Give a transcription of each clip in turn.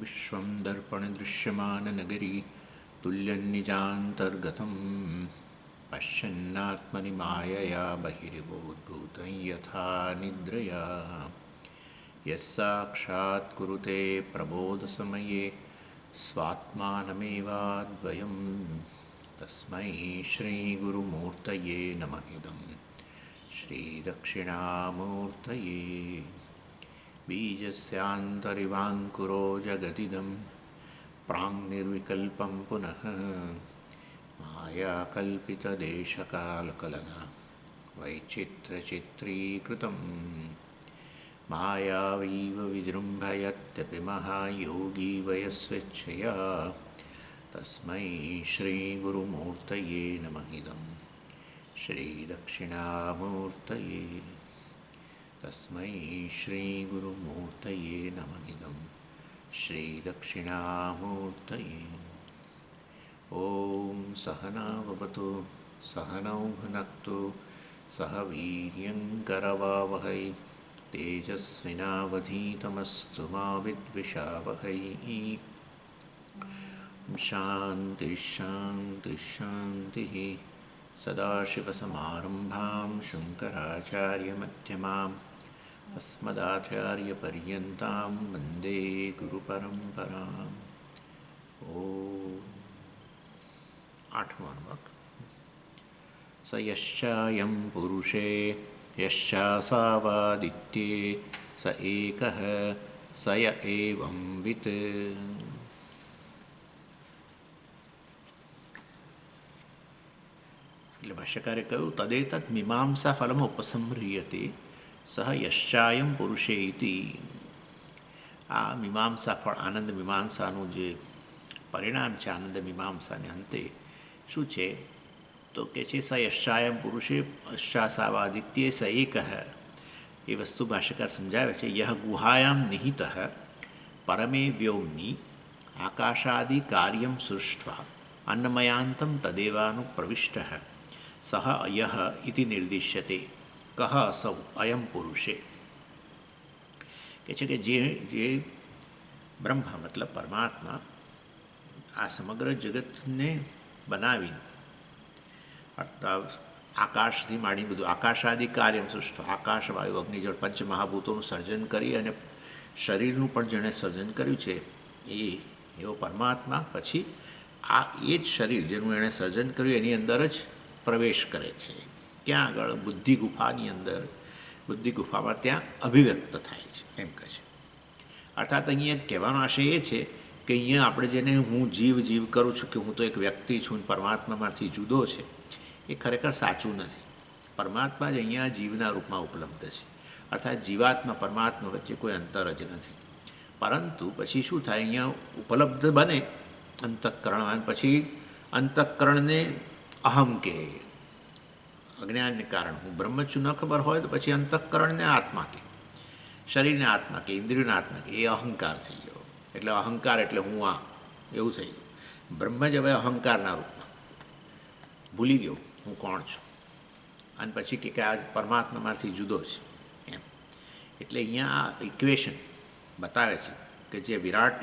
विश्वं दर्पणदृश्यमाननगरी तुल्यन्निजान्तर्गतं पश्यन्नात्मनि मायया बहिर्बोधभूतं यथा निद्रया यस्साक्षात् कुरुते प्रबोधसमये स्वात्मानमेवाद्वयं तस्मै श्रीगुरुमूर्तये नमः इदं श्रीदक्षिणामूर्तये बीजस्यान्तरिवाङ्कुरो जगदिदं प्राङ्निर्विकल्पं पुनः मायाकल्पितदेशकालकलना वैचित्र्यचित्रीकृतं मायावीव विजृम्भयत्यपि महायोगी वयस्वेच्छया तस्मै श्रीगुरुमूर्तये नमः इदं श्रीदक्षिणामूर्तये तस्मै श्रीगुरुमूर्तये नमः इदं श्रीदक्षिणामूर्तये। ॐ सहना भवतु सहनौ भुनक्तु सह वीर्यङ्करवावहै तेजस्विनावधीतमस्तु मा विद्विषावहै। शान्तिः शान्तिः शान्तिः। सदाशिवसमारम्भां शङ्कराचार्यमध्यमाम् अस्मदाचार्यपर्यन्तां वन्दे गुरुपरम्पराम्। आठवां वाक्। स यश्चायं पुरुषे यश्चासावादित्ये स एकः स य एवं वित्। એટલે ભાષ્યકારે કહ્યું તદેતત મીમાંસા ફલમ ઉપસંહ્રિયતે સહ યશ્ચાયમ પુરુષે ઇતિ. આ મીમાંસા ફળ આનંદ મીમાંસાનું જે પરિણામ છે, આનંદ મીમાંસાને અંતે શું છે તો કે છે સ યશ્ચાયમ પુરુષે પશ્ચાસાવાદિત્યે સ એકઃ. એ વસ્તુ ભાષ્યકાર સમજાવે છે. યહ ગુહાયામ નિહિત પરમે વ્યોમની આકાશાદિ કાર્યમ સૃષ્ટ્વા અન્નમયાંતમ તદેવાનુપ્રવિષ્ટ સહ અયઃ ઇતિ નિર્દિશ્યતે. કહ સૌ અયમ પુરુષે કે છે કે જે બ્રહ્મ મતલબ પરમાત્મા આ સમગ્ર જગતને બનાવીને આકાશથી માંડી બધું આકાશાદિ કાર્યમ સૃષ્ટ આકાશ વાયુ અગ્નિ જળ પંચમહાભૂતોનું સર્જન કરી અને શરીરનું પણ જેણે સર્જન કર્યું છે એવો પરમાત્મા પછી આ એ જ શરીર જેનું એણે સર્જન કર્યું એની અંદર જ પ્રવેશ કરે છે. ક્યાં આગળ? બુદ્ધિ ગુફાની અંદર. બુદ્ધિ ગુફામાં ત્યાં અભિવ્યક્ત થાય છે એમ કહે છે. અર્થાત અહીંયા કહેવાનો આશય એ છે કે અહીંયા આપણે જેને હું જીવ કરું છું કે હું તો એક વ્યક્તિ છું, પરમાત્મામાંથી જુદો છે, એ ખરેખર સાચું નથી. પરમાત્મા જ અહીંયા જીવના રૂપમાં ઉપલબ્ધ છે. અર્થાત જીવાત્મા પરમાત્મા વચ્ચે કોઈ અંતર જ નથી. પરંતુ પછી શું થાય? અહીંયા ઉપલબ્ધ બને અંતઃકરણ, પછી અંતઃકરણને અહમ કહે, અજ્ઞાનને કારણે હું બ્રહ્મ છું ન ખબર હોય તો પછી અંતઃકરણને આત્મા કહે, શરીરને આત્મા કહે, ઇન્દ્રિયોને આત્મા કહે. એ અહંકાર થઈ ગયો. એટલે અહંકાર એટલે હું આ એવું થઈ ગયું. બ્રહ્મ જ હવે અહંકારના રૂપમાં ભૂલી ગયો હું કોણ છું, અને પછી કે આ પરમાત્મામાંથી જુદો છે એમ. એટલે અહીંયા આ ઇક્વેશન બતાવે છે કે જે વિરાટ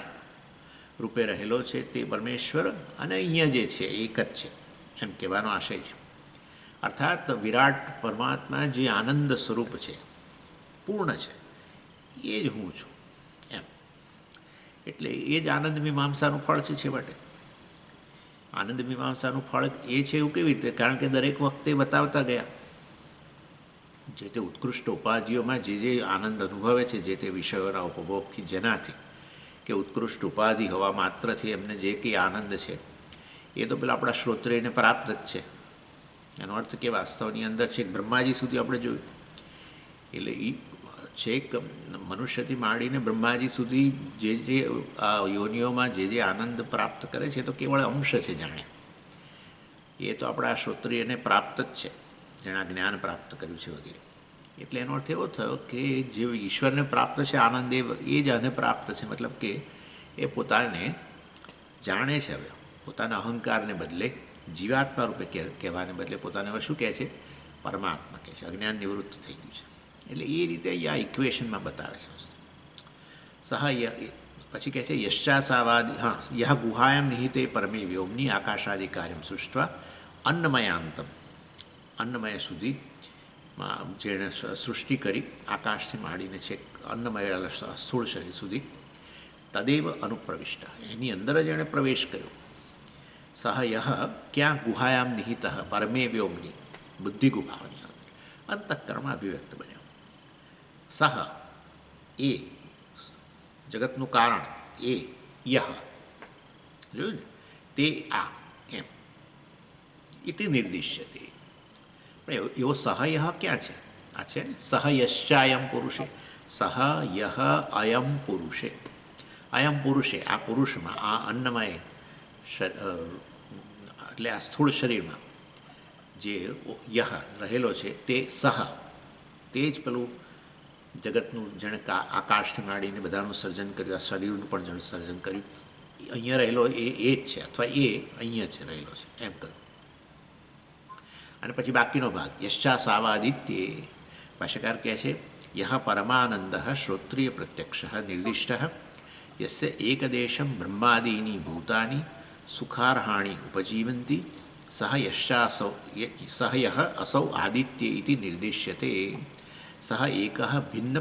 રૂપે રહેલો છે તે પરમેશ્વર અને અહીંયા જે છે એક જ છે એમ કહેવાનો આશય છે. અર્થાત વિરાટ પરમાત્મા જે આનંદ સ્વરૂપ છે, પૂર્ણ છે, એ જ હું છું એમ. એટલે એ જ આનંદ મીમાંસાનું ફળ છે છેવટે. આનંદ મીમાંસાનું ફળ એ છે એવું કેવી રીતે? કારણ કે દરેક વખતે બતાવતા ગયા જે તે ઉત્કૃષ્ટ ઉપાધિઓમાં જે આનંદ અનુભવે છે, જે તે વિષયોના ઉપભોગથી, જેનાથી કે ઉત્કૃષ્ટ ઉપાધિ હોવા માત્રથી એમને જે કંઈ આનંદ છે એ તો પેલા આપણા શ્રોત્રિયને પ્રાપ્ત જ છે. એનો અર્થ કે વાસ્તવની અંદર છેક બ્રહ્માજી સુધી આપણે જોયું. એટલે એ છેક મનુષ્યથી માંડીને બ્રહ્માજી સુધી જે આ યોનિઓમાં જે આનંદ પ્રાપ્ત કરે છે તો કેવળ અંશ છે જાણે. એ તો આપણા શ્રોત્રિયને પ્રાપ્ત જ છે, જેણે જ્ઞાન પ્રાપ્ત કર્યું છે વગેરે. એટલે એનો અર્થ એવો થયો કે જે ઈશ્વરને પ્રાપ્ત છે આનંદ એ જ આને પ્રાપ્ત છે. મતલબ કે એ પોતાને જાણે છે. હવે પોતાના અહંકારને બદલે જીવાત્મા રૂપે કહેવાને બદલે પોતાને હવે શું કહે છે? પરમાત્મા કહે છે. અજ્ઞાન નિવૃત્ત થઈ ગયું છે. એટલે એ રીતે આ ઇક્વેશનમાં બતાવે છે વસ્તુ. સહાય પછી કહે છે યશ્ચાસાવાદી હા યહ ગુહાયામ નિહિતે પરમે વ્યોમની આકાશાદિ કાર્યમ સૃષ્ટવા અન્નમયાંતમ અન્નમય સુધીમાં જેણે સૃષ્ટિ કરી આકાશથી માંડીને છેક અન્નમય સ્થૂળ શરીર સુધી તદેવ અનુપ્રવિષ્ટ એની અંદર જ એણે પ્રવેશ કર્યો. સહ યહ ક્યાં ગુહાયામ નિહિત પરમે વ્યોમની બુદ્ધિ ગુહાની અંતઃકરણ અભિવ્યક્ત બન્યો. સહ એ જગતનું કારણ એ યહ જોયું ને તે આ એમ ઇતિ નિર્દિશ્યતે. પણ એવો સહયઃ ક્યાં છે? આ છે ને સહયશ્ચાયમ પુરુષે સહ યહ અયમ પુરુષે અયમ પુરુષે આ પુરુષમાં આ અન્નમય એટલે આ સ્થૂળ શરીરમાં જે યહ રહેલો છે તે સહ તે જ પેલું જગતનું જેણે આકાશથી માંડીને બધાનું સર્જન કર્યું, આ શરીરનું પણ જેણે સર્જન કર્યું, અહીંયા રહેલો એ જ છે અથવા એ અહીંયા છે રહેલો છે એમ કહ્યું. અને પછી બાકીનો ભાગ યશ્ચાસાવાદિત્યે ભાષ્યકાર કહે છે યહ પરમાનંદ શ્રોત્રિય પ્રત્યક્ષ નિર્દિષ્ટ યસ્ય એકદેશમ બ્રહ્માદીની ભૂતાની સુખાર્હાણી ઉપજીવંતી સહ યશ્ચાસૌ સહ યહ અસૌ આદિત્ય ઇતિ નિર્દિશ્યતે સહ એક ભિન્ન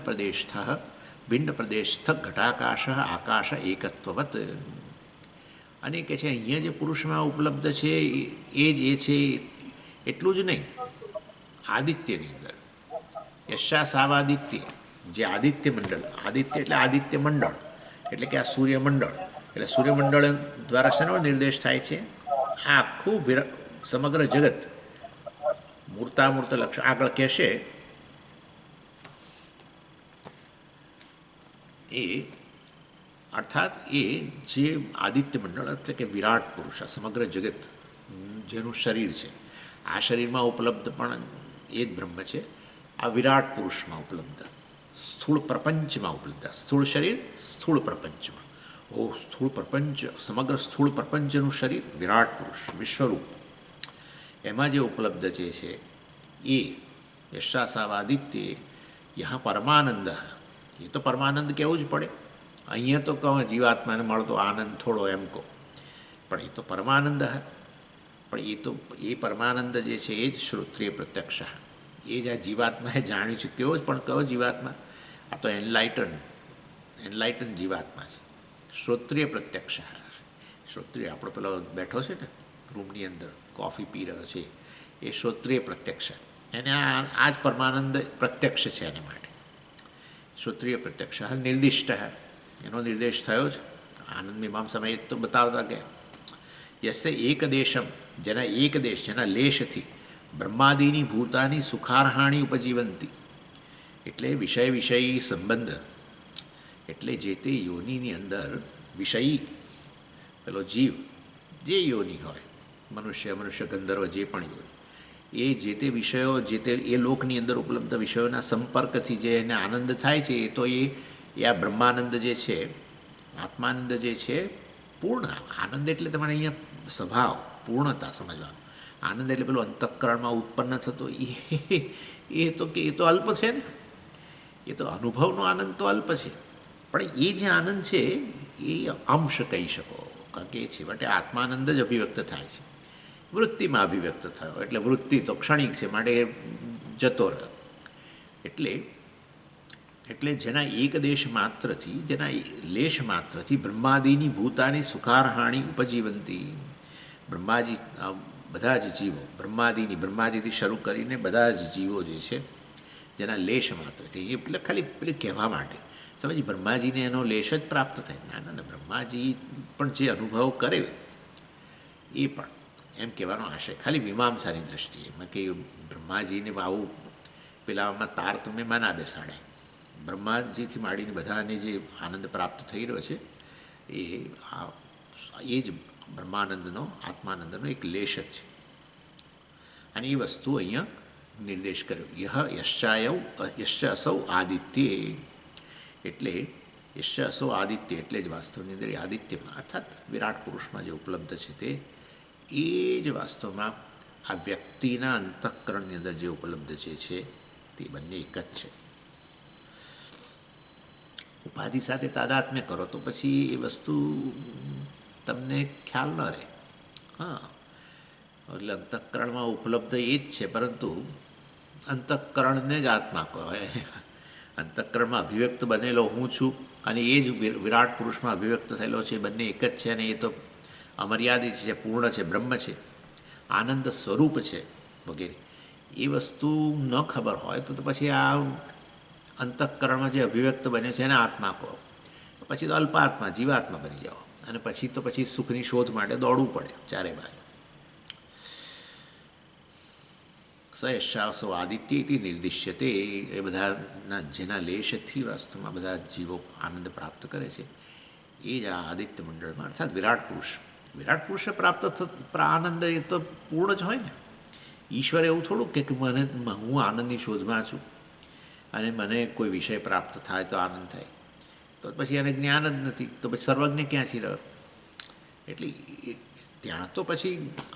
પ્રદેશસ્થ ઘટાકાશ આકાશ એકત્વવત. અને કહે છે અહીંયા જે પુરુષમાં ઉપલબ્ધ છે એ જ એ છે એટલું જ નહીં, આદિત્યની અંદર યશાસાવાદિત્ય જે આદિત્ય મંડળ, આદિત્ય એટલે આદિત્ય મંડળ એટલે કે આ સૂર્યમંડળ, એટલે સૂર્યમંડળ દ્વારા શેનો નિર્દેશ થાય છે? આ આખું સમગ્ર જગત મૂર્તામૂર્ત લક્ષણ આગળ કહેશે એ અર્થાત એ જે આદિત્ય મંડળ એટલે કે વિરાટ પુરુષ આ સમગ્ર જગત જેનું શરીર છે આ શરીરમાં ઉપલબ્ધ પણ એ જ બ્રહ્મ છે. આ વિરાટ પુરુષમાં ઉપલબ્ધ, સ્થૂળ પ્રપંચમાં ઉપલબ્ધ, સ્થૂળ શરીર સ્થૂળ પ્રપંચમાં, સ્થૂળ પ્રપંચ સમગ્ર સ્થૂળ પ્રપંચનું શરીર વિરાટ પુરુષ વિશ્વરૂપ એમાં જે ઉપલબ્ધ જે છે એ યશાસાવાદિત્ય યહ પરમાનંદ. એ તો પરમાનંદ કહેવું જ પડે. અહીંયા તો કહો જીવાત્માને મળતો આનંદ થોડો એમ કહો, પણ એ તો પરમાનંદ. પણ એ તો એ પરમાનંદ જે છે એ જ શ્રોત્રિય પ્રત્યક્ષ, એ જ આ જીવાત્માએ જાણ્યું છે. કેવો જ પણ કયો જીવાત્મા? આ તો એનલાઇટન જીવાત્મા છે. શ્રોત્રિય પ્રત્યક્ષ, શ્રોત્રિય આપણો પેલો બેઠો છે ને રૂમની અંદર કોફી પી રહ્યો છે એ શ્રોત્રિય પ્રત્યક્ષ, એને આ જ પરમાનંદ પ્રત્યક્ષ છે. એને માટે શ્રોત્રિય પ્રત્યક્ષ નિર્દિષ્ટ એનો નિર્દેશ થયો જ આનંદ મીમાંસામાં એ તો બતાવતા ગયા. યસ્ય એક દેશમ જેના એક દેશ જેના લેશથી બ્રહ્માદિની ભૂતાની સુખાર્હાણી ઉપજીવંતી એટલે વિષયી સંબંધ એટલે જે તે યોનિની અંદર વિષયી પેલો જીવ જે યોનિ હોય મનુષ્ય ગંધર્વ જે પણ યોનિ એ જે તે વિષયો જે તે એ લોકની અંદર ઉપલબ્ધ વિષયોના સંપર્કથી જે એને આનંદ થાય છે એ તો એ આ બ્રહ્માનંદ જે છે આત્માનંદ જે છે પૂર્ણ આનંદ એટલે તમારે અહીંયા સ્વભાવ પૂર્ણતા સમજવાનું. આનંદ એટલે પેલું અંતઃકરણમાં ઉત્પન્ન થતો એ તો અલ્પ છે ને, એ તો અનુભવનો આનંદ તો અલ્પ છે. પણ એ જે આનંદ છે એ અંશ કહી શકો, કારણ કે એ છેવટે આત્માનંદ જ અભિવ્યક્ત થાય છે. વૃત્તિમાં અભિવ્યક્ત થયો એટલે વૃત્તિ તો ક્ષણિક છે માટે જતો રહ્યો. એટલે જેના એક દેશ માત્રથી જેના લેશ માત્રથી બ્રહ્માદિની ભૂતાની સુખાર્હાણી ઉપજીવંતી બ્રહ્માજી બધા જ જીવો બ્રહ્માદિથી શરૂ કરીને બધા જ જીવો જે છે જેના લેશ માત્રથી એટલે ખાલી પેલી કહેવા માટે સમજ બ્રહ્માજીને એનો લેશ જ પ્રાપ્ત થાય. ના બ્રહ્માજી પણ જે અનુભવ કરે એ પણ એમ કહેવાનો આશય ખાલી મીમાંસાની દૃષ્ટિએ એમાં કે બ્રહ્માજીને આવું પેલામાં તારતમ્યમાં ના બેસાડે. બ્રહ્માજીથી માંડીને બધાને જે આનંદ પ્રાપ્ત થઈ રહ્યો છે એ જ બ્રહ્માનંદનો આત્માનંદનો એક લેશ જ છે. અને એ વસ્તુ અહીંયા નિર્દેશ કર્યો યશ્ચાસૌ આદિત્યે એટલે યશ્ચાસૌ આદિત્ય એટલે જ વાસ્તવની અંદર આદિત્યમાં અર્થાત વિરાટ પુરુષમાં જે ઉપલબ્ધ છે તે એ જ વાસ્તવમાં આ વ્યક્તિના અંતઃકરણની અંદર જે ઉપલબ્ધ છે તે બંને એક જ છે. ઉપાધિ સાથે તાદાત્મ્ય કરો તો પછી એ વસ્તુ તમને ખ્યાલ ન રહે. હા, એટલે અંતઃકરણમાં ઉપલબ્ધ એ જ છે, પરંતુ અંતઃકરણને જ આત્મા કહે. અંતઃકરણમાં અભિવ્યક્ત બનેલો હું છું અને એ જ વિરાટ પુરુષમાં અભિવ્યક્ત થયેલો છે. બંને એક જ છે અને એ તો અમર્યાદિત છે, પૂર્ણ છે, બ્રહ્મ છે, આનંદ સ્વરૂપ છે વગેરે. એ વસ્તુ ન ખબર હોય તો પછી આ અંતઃકરણમાં જે અભિવ્યક્ત બન્યો છે એને આત્મા કહો. પછી તો અલ્પાત્મા જીવાત્મા બની જાઓ અને પછી સુખની શોધ માટે દોડવું પડે ચારે બાજુ. સ યશાસો આદિત્ય ઇતિ નિર્દિશ્યતે. એ બધાના જેના લેશથી વાસ્તવમાં બધા જીવો આનંદ પ્રાપ્ત કરે છે એ જ આ આદિત્ય મંડળમાં અર્થાત વિરાટ પુરુષ. વિરાટ પુરુષે પ્રાપ્ત આનંદ એ તો પૂર્ણ જ હોય ને. ઈશ્વર એવું થોડુંક કે મને હું આનંદની શોધમાં છું અને મને કોઈ વિષય પ્રાપ્ત થાય તો આનંદ થાય, તો પછી એને જ્ઞાન જ નથી, તો પછી સર્વજ્ઞ ક્યાંથી રહ્યો? એટલે ત્યાં તો પછી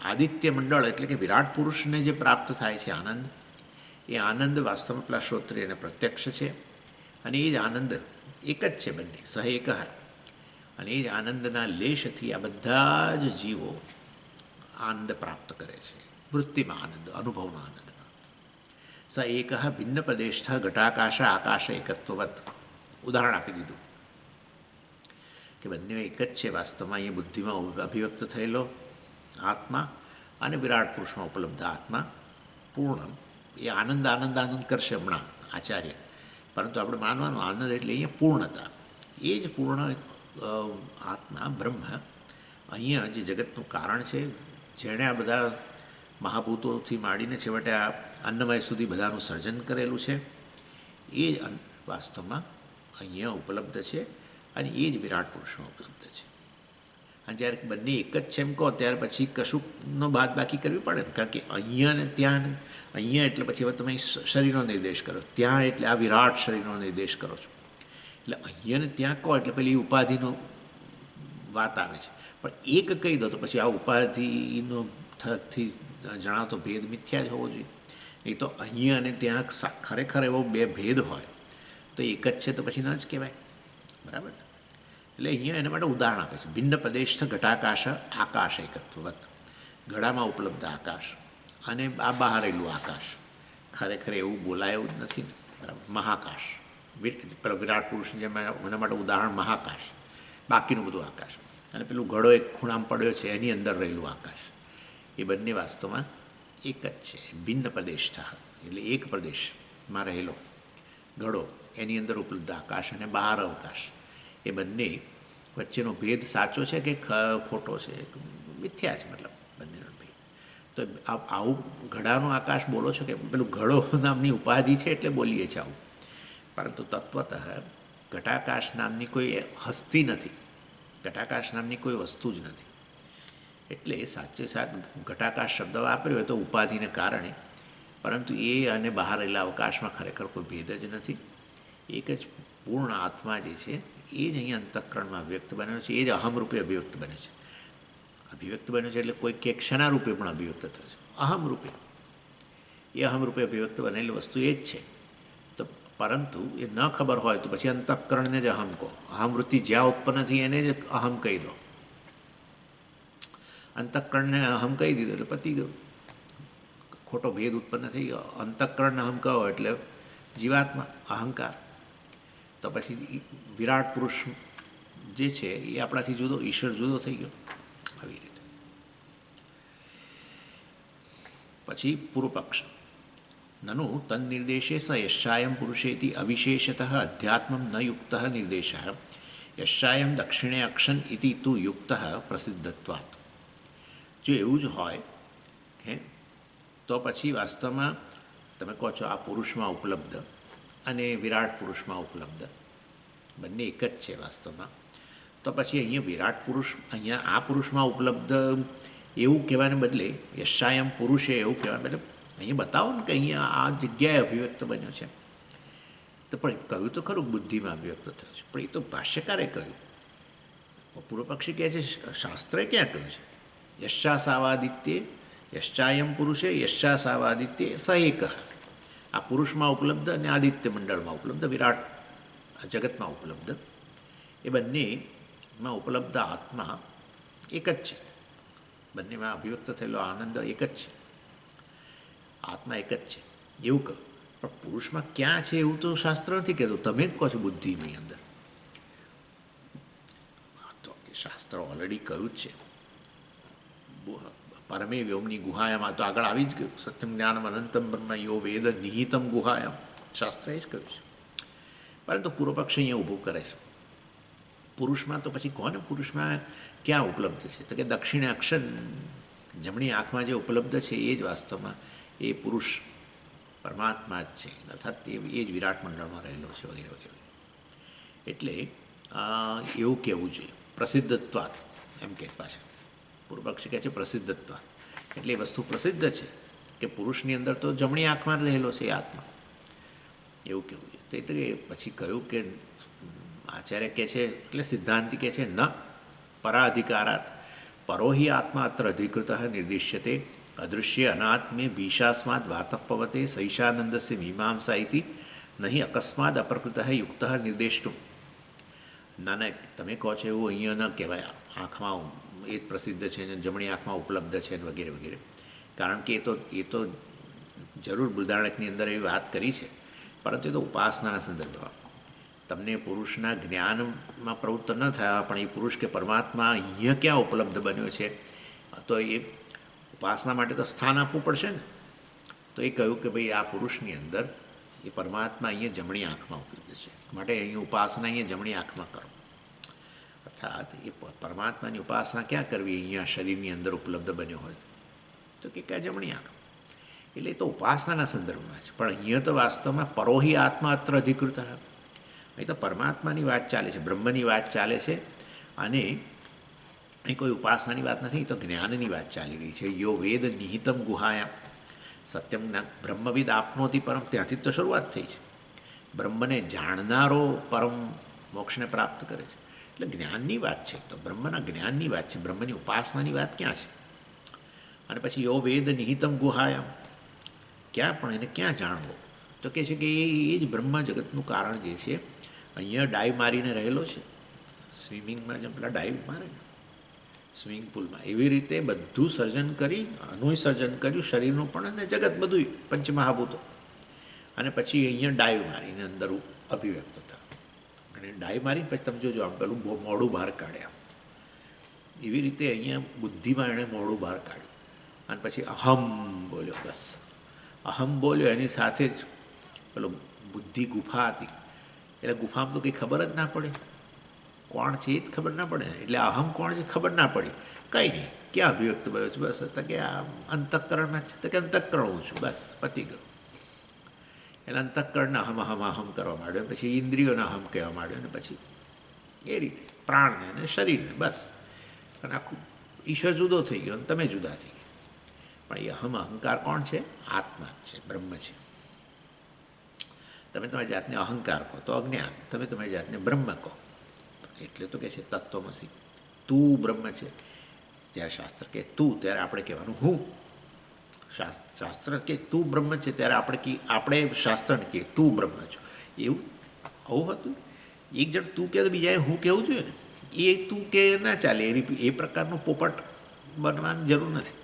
આદિત્ય મંડળ એટલે કે વિરાટ પુરુષને જે પ્રાપ્ત થાય છે આનંદ, એ આનંદ વાસ્તવમાં પેલા શ્રોત્રિયને પ્રત્યક્ષ છે અને એ જ આનંદ એક જ છે, બંને સહ એક. અને એ જ આનંદના લેશથી આ બધા જ જીવો આનંદ પ્રાપ્ત કરે છે. વૃત્તિમાં આનંદ, અનુભવનો આનંદ. સ એક ભિન્ન પ્રદેશઃ ઘટાકાશ આકાશ એકત્વવત. ઉદાહરણ આપી દીધું કે બંને એક જ છે વાસ્તવમાં. અહીંયા બુદ્ધિમાં અભિવ્યક્ત થયેલો આત્મા અને વિરાટ પુરુષમાં ઉપલબ્ધ આત્મા પૂર્ણ. એ આનંદ આનંદ આનંદ કરશે હમણાં આચાર્ય, પરંતુ આપણે માનવાનું આનંદ એટલે અહીંયા પૂર્ણતા. એ જ પૂર્ણ આત્મા બ્રહ્મ અહીંયા જે જગતનું કારણ છે, જેણે આ બધા મહાભૂતોથી માંડીને છેવટે આ અન્નમય સુધી બધાનું સર્જન કરેલું છે, એ જ વાસ્તવમાં અહીંયા ઉપલબ્ધ છે અને એ જ વિરાટ પુરુષમાં ઉપલબ્ધ છે. અને જ્યારે બંને એક જ છે એમ કહો ત્યારે પછી કશુંકનો બાદ બાકી કરવી પડે ને, કારણ કે અહીંયા ને ત્યાં, અહીંયા એટલે પછી હવે તમે શરીરનો નિર્દેશ કરો, ત્યાં એટલે આ વિરાટ શરીરનો નિર્દેશ કરો છો. એટલે અહીંયા ને ત્યાં કહો એટલે પેલી ઉપાધિનો વાત આવે છે. પણ એક કહી દો તો પછી આ ઉપાધિનો થકી જણાવતો ભેદ મિથ્યા જ હોવો જોઈએ. એ તો અહીંયા અને ત્યાં ખરેખર એવો બે ભેદ હોય તો એક જ છે તો પછી ન જ કહેવાય. બરાબર. એટલે અહીંયા એના માટે ઉદાહરણ આપે છે. ભિન્ન પ્રદેશથી ઘટાકાશ આકાશ એકત્વવત. ઘડામાં ઉપલબ્ધ આકાશ અને આ બહાર રહેલું આકાશ ખરેખર એવું બોલાય એવું જ નથી ને. બરાબર. મહાકાશ, વિરાટ પુરુષ જેમ એના માટે ઉદાહરણ મહાકાશ, બાકીનું બધું આકાશ. અને પેલું ઘડો એક ખૂણામાં પડ્યો છે એની અંદર રહેલું આકાશ, એ બંને વાસ્તવમાં એક જ છે. ભિન્ન પ્રદેશથી એટલે એક પ્રદેશમાં રહેલો ઘડો, એની અંદર ઉપલબ્ધ આકાશ અને બહાર અવકાશ, એ બંને વચ્ચેનો ભેદ સાચો છે કે ખોટો છે? મિથ્યા છે, મતલબ બંનેનો ભેદ. તો આવું ઘડાનો આકાશ બોલો છો કે પેલું ઘડો નામની ઉપાધિ છે એટલે બોલીએ છીએ આવું, પરંતુ તત્વતઃ ઘટાકાશ નામની કોઈ હસ્તી નથી, ઘટાકાશ નામની કોઈ વસ્તુ જ નથી. એટલે સાચે સાચ ઘટાકાશ શબ્દ વાપર્યો હોય તો ઉપાધિને કારણે, પરંતુ એ અને બહાર રહેલા અવકાશમાં ખરેખર કોઈ ભેદ જ નથી. એક જ પૂર્ણ આત્મા જે છે એ જ અહીંયા અંતઃકરણમાં અભિવ્યક્ત બન્યો છે. એ જ અહમ રૂપે અભિવ્યક્ત બને છે. અભિવ્યક્ત બન્યો છે એટલે કોઈ કે ક્ષણા રૂપે પણ અભિવ્યક્ત થયો છે, અહમ રૂપે. એ અહમ રૂપે અભિવ્યક્ત બનેલી વસ્તુ એ જ છે. તો પરંતુ એ ન ખબર હોય તો પછી અંતઃકરણને જ અહમ કહો. અહમવૃત્તિ જ્યાં ઉત્પન્ન થઈ એને જ અહમ કહી દો. અંતઃકરણને અહમ કહી દીધો એટલે પતી ગયું, ખોટો ભેદ ઉત્પન્ન થઈ ગયો. અંતઃકરણને અહમ કહો એટલે જીવાત્મા, અહંકાર. તો પછી વિરાટ પુરુષ જે છે એ આપણાથી જુદો, ઈશ્વર જુદો થઈ ગયો. આવી રીતે પછી પૂર્વ પક્ષ. નનુ તન્નિર્દેશે સ યશાયમ પુરુષેતિ અવિશેષતઃ અધ્યાત્મમ ન યુક્ત નિર્દેશ યશાયમ દક્ષિણે અક્ષન ઇતિ તુ યુક્ત પ્રસિદ્ધત્વાत्. જો એવું જ હોય તો પછી વાસ્તવમાં તમે કહો છો આ પુરુષમાં ઉપલબ્ધ અને વિરાટ પુરુષમાં ઉપલબ્ધ બંને એક જ છે વાસ્તવમાં, તો પછી અહીંયા વિરાટ પુરુષ, અહીંયા આ પુરુષમાં ઉપલબ્ધ એવું કહેવાને બદલે યશાયમ પુરુષે એવું કહેવાને બદલે અહીંયા બતાવો ને કે અહીંયા આ જગ્યાએ અભિવ્યક્ત બન્યો છે. તો પણ કહ્યું તો ખરું બુદ્ધિમાં અભિવ્યક્ત થયો છે, પણ એ તો ભાષ્યકારે કહ્યું. પૂર્વ પક્ષી કહે છે શાસ્ત્રે ક્યાં કહ્યું છે? યશા સાવાદિત્યે યશ્ચાયમ પુરુષે યશા સાવાદિત્યે સ એક. આ પુરુષમાં ઉપલબ્ધ અને આદિત્ય મંડળમાં ઉપલબ્ધ વિરાટ જગતમાં ઉપલબ્ધ, એ બંનેમાં ઉપલબ્ધ આત્મા એક જ છે. બંનેમાં અભિવ્યક્ત થયેલો આનંદ એક જ છે, આત્મા એક જ છે એવું કહ્યું. પણ પુરુષમાં ક્યાં છે એવું તો શાસ્ત્ર નથી કહેતું, તમે જ કહો છો બુદ્ધિની અંદર. તો શાસ્ત્ર ઓલરેડી કહ્યું જ છે, પરમે વ્યોમની ગુહાયામાં તો આગળ આવી જ ગયું. સત્યમ જ્ઞાનમ અનંતમ બ્રહ્મ યો વેદ નિહિતમ ગુહાયામ, શાસ્ત્રએ જ કહ્યું છે. પરંતુ પૂર્વ પક્ષ અહીંયા ઊભું કરે છે, પુરુષમાં તો પછી કોને પુરુષમાં ક્યાં ઉપલબ્ધ છે? તો કે દક્ષિણે અક્ષર, જમણી આંખમાં જે ઉપલબ્ધ છે એ જ વાસ્તવમાં એ પુરુષ પરમાત્મા જ છે, અર્થાત એ જ વિરાટ મંડળમાં રહેલો છે વગેરે વગેરે. એટલે એવું કહેવું જોઈએ પ્રસિદ્ધત્વાત, એમ કે પાછા પૂર્વપક્ષી કહે છે પ્રસિદ્ધત્વાત, એટલે એ વસ્તુ પ્રસિદ્ધ છે કે પુરુષની અંદર તો જમણી આંખમાં રહેલો છે એ આત્મા, એવું કહેવું જોઈએ. તો એ પછી કહ્યું કે આચાર્ય કહે છે, એટલે સિદ્ધાંતિ કહે છે ન પરાધિકારાત પરોહિ આત્મા અત્ર અધિકૃત નિર્દિશ્યતે અદૃશ્ય અનાત્મે ભીષાસ્માદ વાતઃ પવતે સૈષાનંદસ્ય મીમાંસા ઇતિ નહીં અકસ્માદ અપ્રકૃત યુક્ત નિર્દેષ્ટું. ના ના, તમે કહો છો એવું અહીંયા ન કહેવાય, આંખમાં એ જ પ્રસિદ્ધ છે ને જમણી આંખમાં ઉપલબ્ધ છે વગેરે વગેરે. કારણ કે એ તો જરૂર બૃહદારણ્યકની અંદર એવી વાત કરી છે, પરંતુ એ તો ઉપાસનાના સંદર્ભમાં. તમને પુરુષના જ્ઞાનમાં પ્રવૃત્ત ન થયા, પણ એ પુરુષ કે પરમાત્મા અહીંયા ક્યાં ઉપલબ્ધ બન્યો છે, તો એ ઉપાસના માટે તો સ્થાન આપવું પડશે ને. તો એ કહ્યું કે ભાઈ આ પુરુષની અંદર એ પરમાત્મા અહીંયા જમણી આંખમાં ઉપલબ્ધ છે, માટે અહીંયા ઉપાસના અહીંયા જમણી આંખમાં કરો. અર્થાત એ પરમાત્માની ઉપાસના ક્યાં કરવી? અહીંયા શરીરની અંદર ઉપલબ્ધ બન્યો હોય તો કે ક્યાં જમણી આંખ. એટલે એ તો ઉપાસનાના સંદર્ભમાં છે, પણ અહીંયા તો વાસ્તવમાં પરોહિ આત્મા અત્ર અધિકૃત, અહીં તો પરમાત્માની વાત ચાલે છે, બ્રહ્મની વાત ચાલે છે, અને એ કોઈ ઉપાસનાની વાત નથી, તો જ્ઞાનની વાત ચાલી રહી છે. યો વેદ નિહિતમ ગુહાયામ સત્યમ જ્ઞાન બ્રહ્મવિદ આપનોતી પરમ, ત્યાંથી તો શરૂઆત થઈ છે. બ્રહ્મને જાણનારો પરમ મોક્ષને પ્રાપ્ત કરે છે, એટલે જ્ઞાનની વાત છે, તો બ્રહ્મના જ્ઞાનની વાત છે, બ્રહ્મની ઉપાસનાની વાત ક્યાં છે? અને પછી યો વેદ નિહિતમ ગુહાયામ, ક્યાં પણ એને ક્યાં જાણવો? તો કહે છે કે એ જ બ્રહ્મ જગતનું કારણ જે છે અહીંયા ડાઈવ મારીને રહેલો છે. સ્વિમિંગમાં જેમ પેલા ડાઈવ મારે ને સ્વિમિંગ પુલમાં, એવી રીતે બધું સર્જન કરી, આનું સર્જન કર્યું શરીરનું પણ અને જગત બધું પંચમહાભૂતો, અને પછી અહીંયા ડાઈવ મારીને અંદર અભિવ્યક્ત થયા. અને ડાઈવ મારીને પછી તમે જોજો આમ પેલું મોઢું બહાર કાઢ્યા, એવી રીતે અહીંયા બુદ્ધિમાં એણે મોઢું બહાર કાઢ્યું, અને પછી અહમ બોલ્યો. બસ અહમ બોલ્યો, એની સાથે જ પેલો બુદ્ધિ ગુફા હતી, એટલે ગુફામાં તો કંઈ ખબર જ ના પડે કોણ છે, એ જ ખબર ના પડે ને. એટલે અહમ કોણ છે ખબર ના પડી, કંઈ નહીં, ક્યાં અભિવ્યક્ત બન્યો છે? બસ તો કે આ અંતઃકરણમાં છે, તો કે અંતઃકરણ હું છું, બસ પતી ગયું. એટલે અંતઃકરણને અહમ અહમ અહમ કરવા માંડ્યો, પછી ઇન્દ્રિયોને અહમ કહેવા માંડ્યો, અને પછી એ રીતે પ્રાણને અને શરીરને, બસ. અને આખું ઈશ્વર જુદો થઈ ગયો અને તમે જુદા થઈ ગયા. પણ એ અહમ અહંકાર કોણ છે? આત્મા જ છે, બ્રહ્મ છે. તમે તમારી જાતને અહંકાર કહો તો અજ્ઞાન, તમે તમારી જાતને બ્રહ્મ કહો એટલે તો કહે છે તત્વમસી, તું બ્રહ્મ છે. જ્યારે શાસ્ત્ર કહે તું, ત્યારે આપણે કહેવાનું હું. શાસ્ત્ર કે તું બ્રહ્મ છે, ત્યારે આપણે શાસ્ત્રને કહીએ તું બ્રહ્મ છો. એવું આવું હતું. એક જણ તું કહે તો બીજાએ હું કહેવું જોઈએ ને. એ તું કે ના ચાલે, એ પ્રકારનું પોપટ બનવાની જરૂર નથી.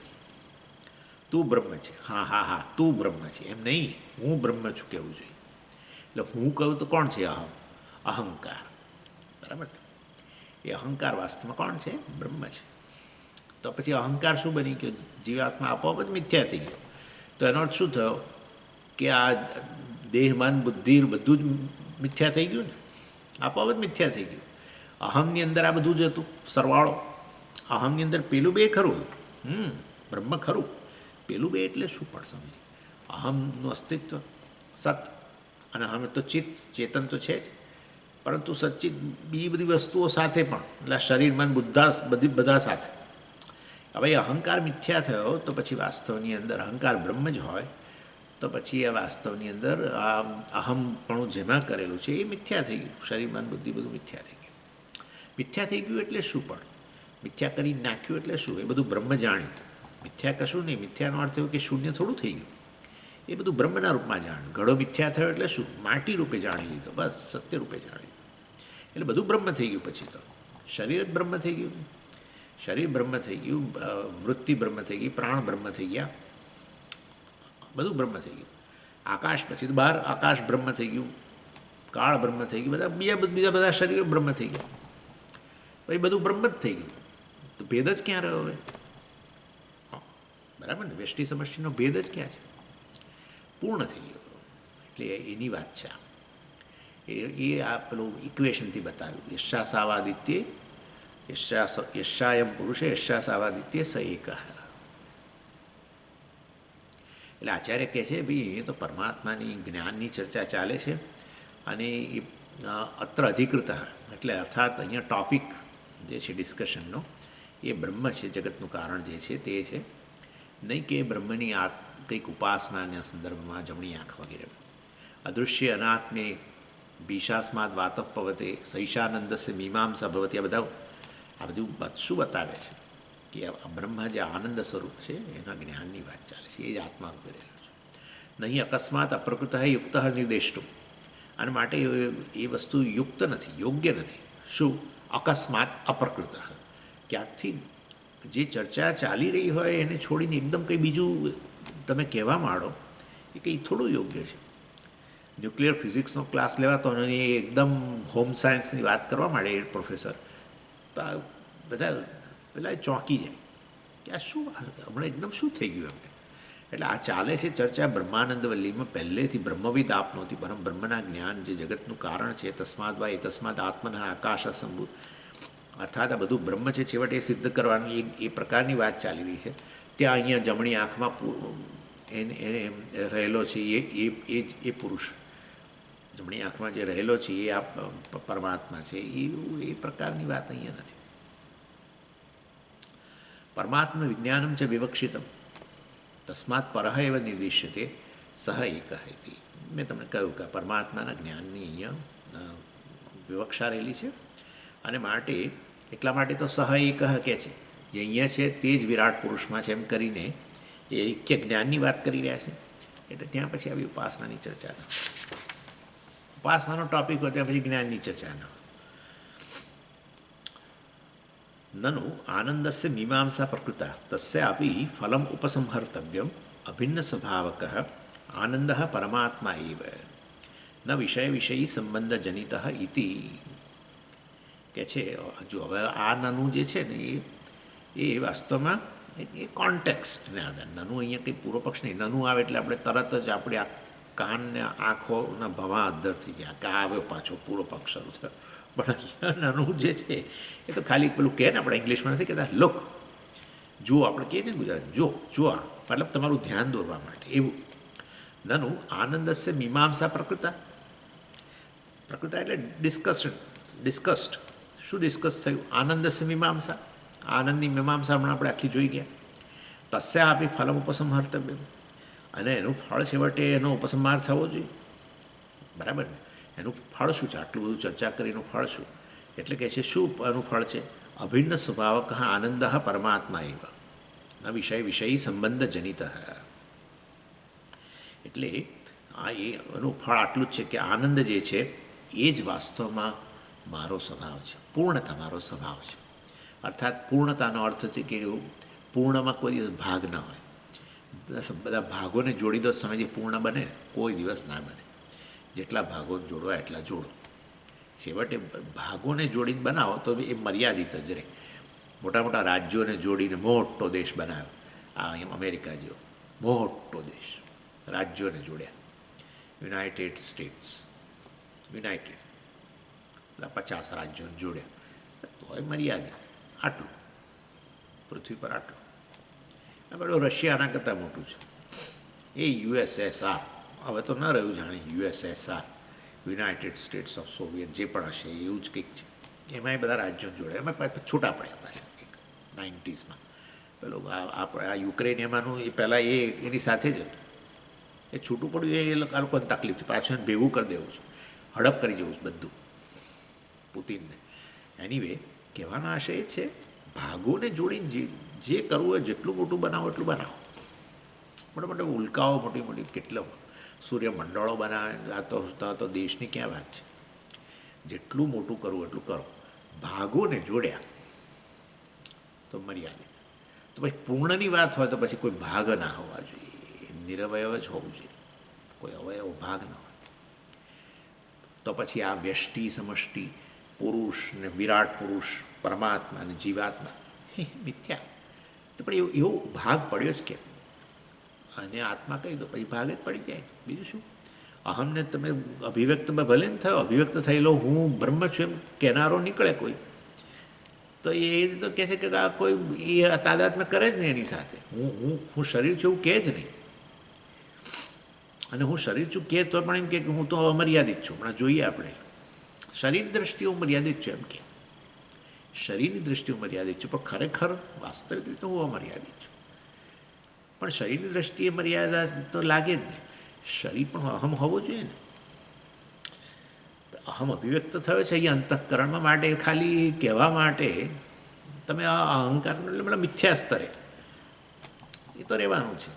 તું બ્રહ્મ છે, હા હા હા તું બ્રહ્મ છે, એમ નહીં, હું બ્રહ્મ છું કહેવું જોઈએ. એટલે હું કહું તો કોણ છે? અહંકાર. બરાબર. એ અહંકાર વાસ્તવમાં કોણ છે? બ્રહ્મ છે. તો પછી અહંકાર શું બની ગયો? જીવાત્મા આપોઆપ જ મિથ્યા થઈ ગયો. તો એનો અર્થ શું થયો? કે આ દેહ મન બુદ્ધિ બધું જ મિથ્યા થઈ ગયું ને, આપોઆપ જ મિથ્યા થઈ ગયું. અહમની અંદર આ બધું જ હતું, સરવાળો. અહમની અંદર પેલું બે ખરું, બ્રહ્મ ખરું, પેલું બે એટલે શું પણ સમજે. અહમનું અસ્તિત્વ સત, અને અહમ તો ચિત્ત, ચેતન તો છે જ, પરંતુ સચ્ચિત બીજી બધી વસ્તુઓ સાથે પણ, એટલે શરીર મન બધા સાથે. હવે અહંકાર મિથ્યા થયો તો પછી વાસ્તવની અંદર અહંકાર બ્રહ્મ જ હોય તો પછી એ વાસ્તવની અંદર આ અહમપણું જેમાં કરેલું છે એ મિથ્યા થઈ ગયું. શરીર મન બુદ્ધિ બધું મિથ્યા થઈ ગયું. મિથ્યા થઈ ગયું એટલે શું? પણ મિથ્યા કરી નાખ્યું એટલે શું? એ બધું બ્રહ્મ જાણ્યું. મિથ્યા કશું નહીં. મિથ્યાનો અર્થ એવો કે શૂન્ય થોડું થઈ ગયું. એ બધું બ્રહ્મના રૂપમાં જાણ્યું. ઘડો મિથ્યા થયો એટલે શું? માટી રૂપે જાણી લીધો, બસ સત્ય રૂપે જાણી લીધું. એટલે બધું બ્રહ્મ થઈ ગયું. પછી તો શરીર જ બ્રહ્મ થઈ ગયું. શરીર બ્રહ્મ થઈ ગયું, વૃત્તિ બ્રહ્મ થઈ ગઈ, પ્રાણ બ્રહ્મ થઈ ગયા, બધું બ્રહ્મ થઈ ગયું. આકાશ પછી તો બહાર આકાશ બ્રહ્મ થઈ ગયું, કાળ બ્રહ્મ થઈ ગયું, બધા બીજા બધા શરીરો બ્રહ્મ થઈ ગયા. પછી બધું બ્રહ્મ જ થઈ ગયું. તો ભેદ જ ક્યાં રહ્યો હવે? બરાબર ને? વ્યષ્ટિ સમષ્ટિનો ભેદ જ ક્યાં છે? પૂર્ણ થઈ ગયો. એટલે એની વાત છે. એ આ પેલું ઇક્વેશનથી બતાવ્યું. યશા સાવાદિત્ય યશાયમ પુરુષે યશા સાવાદિત્ય સ એક. એટલે આચાર્ય કહે છે ભાઈ એ તો પરમાત્માની જ્ઞાનની ચર્ચા ચાલે છે અને એ અત્ર અધિકૃત એટલે અર્થાત અહીંયા ટોપિક જે છે ડિસ્કશનનો એ બ્રહ્મ છે, જગતનું કારણ જે છે તે છે, નહીં કે બ્રહ્મની આ કંઈક ઉપાસનાના સંદર્ભમાં જમણી આંખ વગેરે. અદૃશ્ય અનાત્મે ભીષાસ્માદ વાતઃ પવતે સૈષાનંદસ્ય મીમાંસા ભવતી. આ બધું શું બતાવે છે કે આ બ્રહ્મ જે આનંદ સ્વરૂપ છે એના જ્ઞાનની વાત ચાલે છે. એ જ આત્મા રૂપે રહેલો છે. નહીં અકસ્માત અપ્રકૃત યુક્ત નિર્દેષ્ટું. અને માટે એ વસ્તુ યુક્ત નથી, યોગ્ય નથી. શું? અકસ્માત અપ્રકૃત. ક્યાંકથી જે ચર્ચા ચાલી રહી હોય એને છોડીને એકદમ કંઈ બીજું તમે કહેવા માંડો એ કંઈ થોડું યોગ્ય છે. ન્યુક્લિયર ફિઝિક્સનો ક્લાસ લેવાતો અને એ એકદમ હોમ સાયન્સની વાત કરવા માંડે એ પ્રોફેસર, તો બધા પેલા ચોંકી જાય કે આ શું, હમણાં એકદમ શું થઈ ગયું એમને. એટલે આ ચાલે છે ચર્ચા બ્રહ્માનંદ વલ્લીમાં પહેલેથી બ્રહ્મવિદ આપ નહોતી, પરમ બ્રહ્મના જ્ઞાન જે જગતનું કારણ છે તસ્માદ વા એ તસ્માદ આત્મના આકાશ સંભૂત, અર્થાત આ બધું બ્રહ્મ છે છેવટે એ સિદ્ધ કરવાની એ પ્રકારની વાત ચાલી રહી છે. ત્યાં અહીંયા જમણી આંખમાં એને રહેલો છે એ પુરુષ, જમણી આંખમાં જે રહેલો છે એ આ પરમાત્મા છે, એ પ્રકારની વાત અહીંયા નથી. પરમાત્મા વિજ્ઞાનમ છે વિવક્ષિતમ તસ્માત પરહ એવ નિર્દિશ્યતે સહ એક હતી. મેં તમને કહ્યું કે પરમાત્માના જ્ઞાનની અહીંયા વિવક્ષા રહેલી છે અને માટે એટલા માટે તો સહ એક કહે છે જે અહીંયા છે તે જ વિરાટ પુરુષમાં છે એમ કરીને એ ઐક્ય જ્ઞાનની વાત કરી રહ્યા છે. એટલે ત્યાં પછી આવી ઉપાસનાની ચર્ચા ન, ઉપાસનાનો ટોપિક હોય ત્યાં પછી જ્ઞાનની ચર્ચા ન. નનુ આનંદસ્ય મીમાંસા પ્રકૃતા તસ્ય આપી ફલમ ઉપસંહર્તવ્યમ અભિન્ન સ્વભાવક આનંદ પરમાત્મા એવ ન વિષય વિષયી સંબંધ જનિત ઇતિ. કે છે જો હવે આ નનું જે છે ને એ વાસ્તવમાં એ કોન્ટેક્સ્ટને આધારે, નનું અહીંયા કંઈ પૂર્વ પક્ષ નહીં. નનું આવે એટલે આપણે તરત જ આપણે આ કાનને આંખોના ભવા અદ્ધર થઈ ગયા કે આ આવ્યો પાછો પૂર્વ પક્ષ શરૂ થયો. પણ અહીંયા નનું જે છે એ તો ખાલી પેલું કહે ને, આપણે ઇંગ્લિશમાં નથી કહેતા લુક, જુઓ, આપણે કહીએ ને ગુજરાત જો આ મતલબ તમારું ધ્યાન દોરવા માટે એવું. નનું આનંદસ્ય મીમાંસા પ્રકૃતા. પ્રકૃતા એટલે ડિસ્કસ્ડ. શું ડિસ્કસ થયું? આનંદસ્ય મીમાંસા, આનંદની મીમાંસા હમણાં આપણે આખી જોઈ ગયા. તસ્યા આપી ફલમ ઉપસંહર્તવ્ય, અને એનું ફળ છેવટે એનો ઉપસંહાર થવો જોઈએ. બરાબર ને? એનું ફળ શું છે? આટલું બધું ચર્ચા કરીનું ફળ શું? એટલે કે છે શું એનું ફળ છે? અભિન્ન સ્વભાવક આનંદ પરમાત્મા એવ ન વિષય વિષયી સંબંધ જનિત. એટલે એનું ફળ આટલું જ છે કે આનંદ જે છે એ જ વાસ્તવમાં મારો સ્વભાવ છે, પૂર્ણતા મારો સ્વભાવ છે. અર્થાત પૂર્ણતાનો અર્થ છે કે પૂર્ણમાં કોઈ દિવસ ભાગ ન હોય. બધા ભાગોને જોડી દો સમય જે પૂર્ણ બને કોઈ દિવસ ના બને. જેટલા ભાગો જોડવા એટલા જોડો. છેવટે ભાગોને જોડીને બનાવો તો એ મર્યાદિત જ રહે. મોટા મોટા રાજ્યોને જોડીને મોટો દેશ બનાવ્યો, આ અમેરિકા જેવો મોટો દેશ, રાજ્યોને જોડ્યા, યુનાઇટેડ સ્ટેટ્સ, યુનાઇટેડ 50 રાજ્યોને જોડ્યા, તો એ મર્યાદિત આટલું, પૃથ્વી પર આટલું. આ બધું રશિયાના કરતાં મોટું છે. એ યુએસએસઆર, હવે તો ન રહ્યું જાણે, USSR, United states of Soviet જે પણ હશે એવું જ કંઈક છે. એમાંય બધા રાજ્યો જોડે, એમાં છૂટા પડ્યા પાછા કંઈક 90sમાં. પેલો આપણે આ યુક્રેન એમાંનું એ પહેલાં એની સાથે જ હતું. એ છૂટું પડ્યું એ લોકોને તકલીફ છે, પાછું એને ભેગું કરી દેવું છે, હડપ કરી જવું છે બધું પુતિનને. એનીવે કહેવાનો આશય એ છે ભાગોને જોડીને જે કરવું હોય જેટલું મોટું બનાવો એટલું બનાવો. મોટા મોટા ઉલ્કાઓ મોટી મોટી કેટલા સૂર્યમંડળો બનાવે, તો દેશની ક્યાં વાત છે. જેટલું મોટું કરવું એટલું કરો. ભાગોને જોડ્યા તો મર્યાદિત. તો પછી પૂર્ણની વાત હોય તો પછી કોઈ ભાગ ના હોવા જોઈએ, નિરવયવ જ હોવું જોઈએ, કોઈ અવયવ ભાગ ન હોય. તો પછી આ વ્યષ્ટિ સમષ્ટિ પુરુષ ને વિરાટ પુરુષ, પરમાત્મા અને જીવાત્મા એ મિથ્યા. તો પણ એવો ભાગ પડ્યો જ કેમ? અને આત્મા કહી દો પછી ભાગ જ પડી જાય. બીજું શું? અહમને તમે અભિવ્યક્ત ભલે ને થયો, અભિવ્યક્ત થયેલો હું બ્રહ્મ છું એમ કહેનારો નીકળે કોઈ, તો એ તો કહે છે કે આ કોઈ એ તાદાત્મ્ય કરે જ નહીં એની સાથે. હું શરીર છું એવું કહે જ નહીં. અને હું શરીર છું કહે તો પણ એમ કે હું તો અમર્યાદિત છું. હમણાં જોઈએ આપણે શરીર દ્રષ્ટિએ હું મર્યાદિત છું એમ કે, શરીરની દ્રષ્ટિએ મર્યાદિત છું, પણ ખરેખર વાસ્તવિક રીતે હું અમર્યાદિત છું. પણ શરીરની દ્રષ્ટિએ મર્યાદા તો લાગે જ નહીં. શરીર પણ અહમ હોવો જોઈએ ને. અહમ અભિવ્યક્ત થયો છે અહીંયા અંતઃકરણમાં માટે, ખાલી કહેવા માટે તમે આ અહંકાર એટલે મતલબ મિથ્યા સ્તરે એ તો રહેવાનું છે.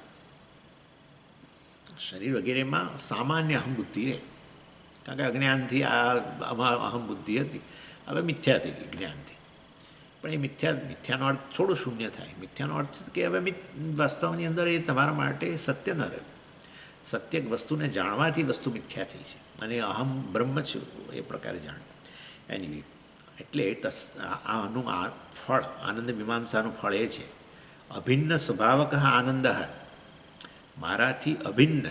શરીર વગેરેમાં સામાન્ય અહમ બુદ્ધિ રહે, કારણ કે અજ્ઞાનથી આ અહમ બુદ્ધિ હતી, હવે મિથ્યા થઈ ગઈ જ્ઞાનથી. પણ એ મિથ્યાનો અર્થ થોડો શૂન્ય થાય. મિથ્યાનો અર્થ કે હવે વાસ્તવની અંદર એ તમારા માટે સત્ય ન રહે. સત્ય વસ્તુને જાણવાથી વસ્તુ મિથ્યા થઈ છે, અને અહમ બ્રહ્મ છું એ પ્રકારે જાણ્યું. એની એટલે આનું આ ફળ, આનંદ મીમાંસાનું ફળ એ છે અભિન્ન સ્વભાવક આનંદ. મારાથી અભિન્ન,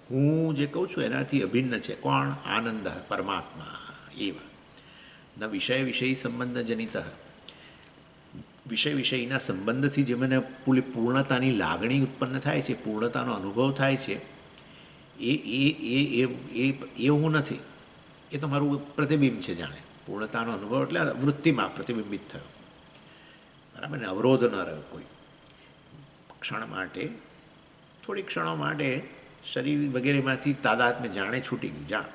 હું જે કહું છું એનાથી અભિન્ન છે કોણ? આનંદ, પરમાત્મા એવા. ન વિષય વિષયી સંબંધ જનિત, વિષય વિષયના સંબંધથી જે મને પૂર્ણતાની લાગણી ઉત્પન્ન થાય છે, પૂર્ણતાનો અનુભવ થાય છે, એ હું નથી. એ તો મારું પ્રતિબિંબ છે. જાણે પૂર્ણતાનો અનુભવ એટલે વૃત્તિમાં પ્રતિબિંબિત થયો, બરાબર ને? અવરોધ ન રહ્યો કોઈ ક્ષણ માટે, થોડી ક્ષણો માટે શરીર વગેરેમાંથી તાદાત્મ્ય જાણે છૂટી ગયું, જાણ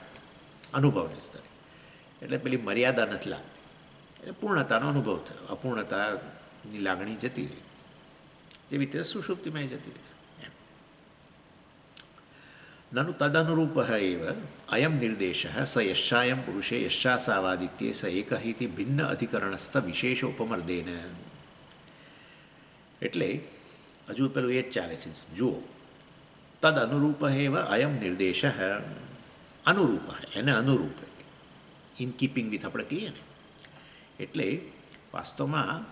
અનુભવની સ્તરે. એટલે પેલી મર્યાદા નથી લાગતી, એટલે પૂર્ણતાનો અનુભવ થયો. અપૂર્ણતાની લાગણી જતી રહી, જેવી રીતે સુષુપ્તિમાં જતી રહી. એમ નનુ તદનુરૂપ એવ અયમ નિર્દેશ સ યશાયમ પુરુષે યશાસાવાદિત્યે સ એક હિતિ ભિન્ન અધિકરણસ્થ વિશેષ ઉપમર્દેન. એટલે હજુ પેલું એ જ ચાલે છે. જુઓ, તદ અનુરૂપ એવ અયમ નિર્દેશ, અનુરૂપ એને અનુરૂપ, ઇન કીપિંગ વિથ આપણે કહીએ ને. એટલે વાસ્તવમાં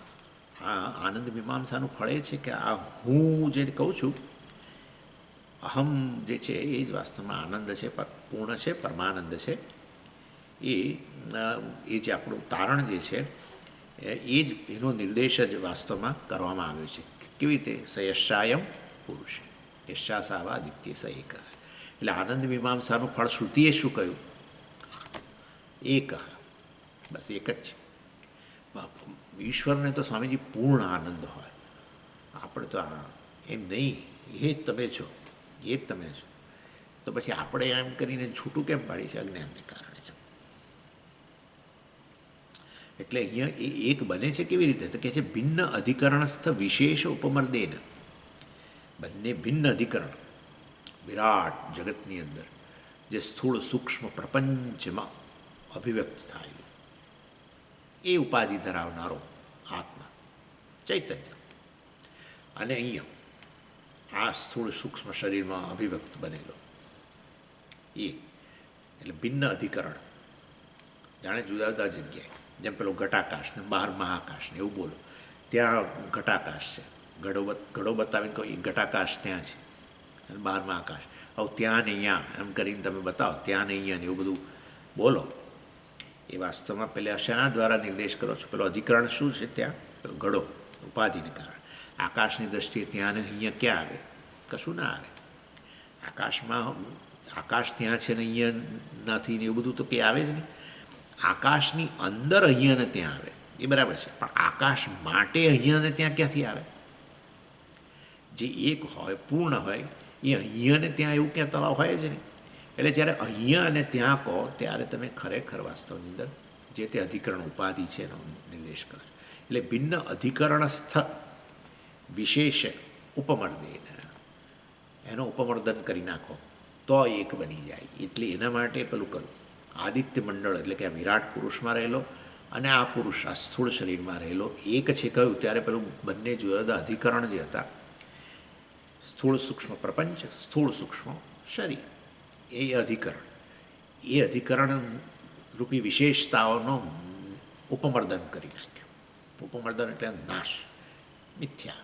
આ આનંદ મીમાંસાનું ફળ એ છે કે આ હું જે કહું છું, અહમ જે છે એ જ વાસ્તવમાં આનંદ છે, પૂર્ણ છે, પરમાનંદ છે. એ જે આપણું તારણ જે છે એ જ એનો નિર્દેશ જ વાસ્તવમાં કરવામાં આવ્યો છે. કેવી રીતે? સ યશાયમ પુરુષે યશાસાવાદિત્ય સ એક. એટલે આનંદ મીમાંસાનું ફળ શ્રુતિએ શું કહ્યું? એક. બસ એક જ છે. ઈશ્વરને તો સ્વામીજી પૂર્ણ આનંદ હોય, આપણે તો એમ નહીં, એ જ તમે છો, એ જ તમે છો. તો પછી આપણે એમ કરીને છૂટું કેમ પાડી છે? અજ્ઞાનને કારણે. એટલે અહીંયા એ એક બને છે કેવી રીતે? તો કહે છે ભિન્ન અધિકરણસ્થ વિશેષ ઉપમર્દેન. બંને ભિન્ન અધિકરણ વિરાટ જગતની અંદર જે સ્થૂળ સૂક્ષ્મ પ્રપંચમાં અભિવ્યક્ત થાય એ ઉપાધિ ધરાવનારો આત્મા ચૈતન્ય, અને અહીંયા આ સ્થૂળ સૂક્ષ્મ શરીરમાં અભિવ્યક્ત બનેલો એ, એટલે ભિન્ન અધિકરણ. જાણે જુદા જુદા જગ્યાએ, જેમ પેલો ઘટાકાશ ને બહાર મહાકાશ ને એવું બોલો, ત્યાં ઘટાકાશ છે, ઘડો બતાવીને કહો એ ઘટાકાશ ત્યાં છે, અને બહાર મહાકાશ. હવે ત્યાં ને અહીંયા એમ કરીને તમે બતાવો, ત્યાં ને અહીંયા ને એવું બધું બોલો. એ વાસ્તવમાં પહેલાં શેના દ્વારા નિર્દેશ કરો છો? પેલો અધિકરણ શું છે? ત્યાં પેલો ઘડો, ઉપાધિને કારણે. આકાશની દૃષ્ટિએ ત્યાં ને અહીંયા ક્યાં આવે? કશું ના આવે. આકાશમાં આકાશ ત્યાં છે ને અહીંયા નથી ને એવું બધું તો કંઈ આવે જ નહીં. આકાશની અંદર અહીંયા ને ત્યાં આવે એ બરાબર છે, પણ આકાશ માટે અહીંયા ને ત્યાં ક્યાંથી આવે? જે એક હોય, પૂર્ણ હોય, એ અહીંયા ને ત્યાં એવું ક્યાં તો હોય જ નહીં. એટલે જ્યારે અહીંયા અને ત્યાં કહો ત્યારે તમે ખરેખર વાસ્તવની અંદર જે તે અધિકરણ ઉપાધિ છે એનો નિર્દેશ કરો છો. એટલે ભિન્ન અધિકરણસ્થ વિશેષ ઉપમર્દેન. એનો ઉપમર્દન કરી નાખો તો એક બની જાય. એટલે એના માટે પેલું કહ્યું આદિત્ય મંડળ એટલે કે આ વિરાટ પુરુષમાં રહેલો અને આ પુરુષ આ સ્થૂળ શરીરમાં રહેલો એક છે કહ્યું ત્યારે પેલું બંને જુદા જુદા અધિકરણ જે હતા, સ્થૂળ સૂક્ષ્મ પ્રપંચ, સ્થૂળ સૂક્ષ્મ શરીર, એ અધિકરણ રૂપી વિશેષતાઓનો ઉપમર્દન કરી નાખ્યું. ઉપમર્દન એટલે નાશ, મિથ્યા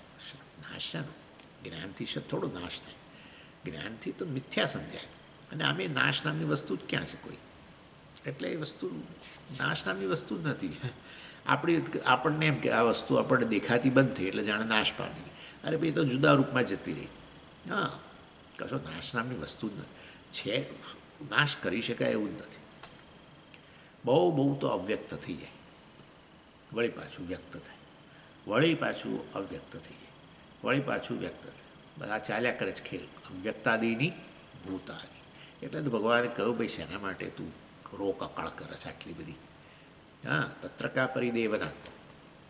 નાશ છે ને, જ્ઞાનથી થોડો નાશ થાય, જ્ઞાનથી તો મિથ્યા સમજાય. અને આમે નાશ નામની વસ્તુ જ ક્યાં છે કોઈ, એટલે એ વસ્તુ નાશ નામની વસ્તુ જ નથી. આપણને એમ કે આ વસ્તુ આપણને દેખાતી બંધ થઈ એટલે જાણે નાશ પામી, અરે ભાઈ તો જુદા રૂપમાં જતી રહી. હા, કશો નાશ નામની વસ્તુ જ નથી છે, નાશ કરી શકાય એવું જ નથી. બહુ તો અવ્યક્ત થઈ જાય, વળી પાછું વ્યક્ત થાય, વળી પાછું અવ્યક્ત થઈ જાય, વળી પાછું વ્યક્ત થાય, બધા ચાલ્યા કરે છે ખેલ અવ્યક્તાદિની ભૂતાની. એટલે તો ભગવાને કહ્યું ભાઈ શેના માટે તું રોક અકાળ કરે છે આટલી બધી? હા, તત્રકા પરિદેવના,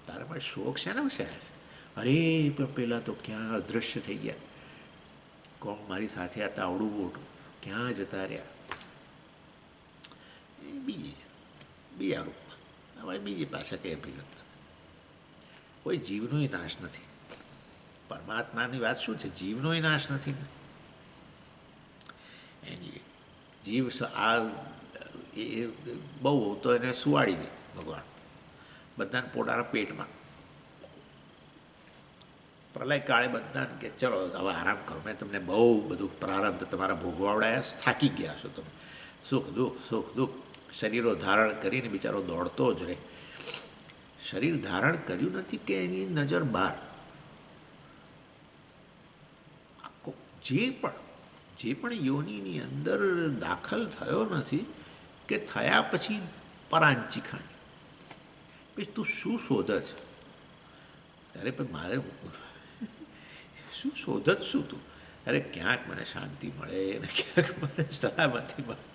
તારા માટે શોક શેના છે? અરે પણ પેલા તો ક્યાં અદૃશ્ય થઈ ગયા, કોણ મારી સાથે હતા આવડું મોટું, ક્યાં જતા રહ્યા? એ બીજા રૂપમાં અમારે બીજી પાસે કંઈ અભિવ્યક્ત નથી. કોઈ જીવનોય નાશ નથી. પરમાત્માની વાત શું છે? જીવનોય નાશ નથી ને એની જીવ આ એ બહુ તો એને સુવાડી દે ભગવાન બધાને પોતાના પેટમાં. પ્રલય કાળે બધાને કે ચલો હવે આરામ કરો, મેં તમને બહુ બધું પ્રારબ્ધ તમારા ભોગવાવડાયા, થાકી ગયા છો તમે, સુખ દુઃખ શરીરો ધારણ કરીને બિચારો દોડતો જ રહે. શરીર ધારણ કર્યું નથી કે એની નજર બહાર. આખો જે પણ યોનિની અંદર દાખલ થયો નથી કે થયા પછી પરાંચી ખાની, પછી તું શું શોધ છે? ત્યારે પણ મારે શું શોધ જ શું તું? અરે ક્યાંક મને શાંતિ મળે ને ક્યાંક મને સલામતી મળે,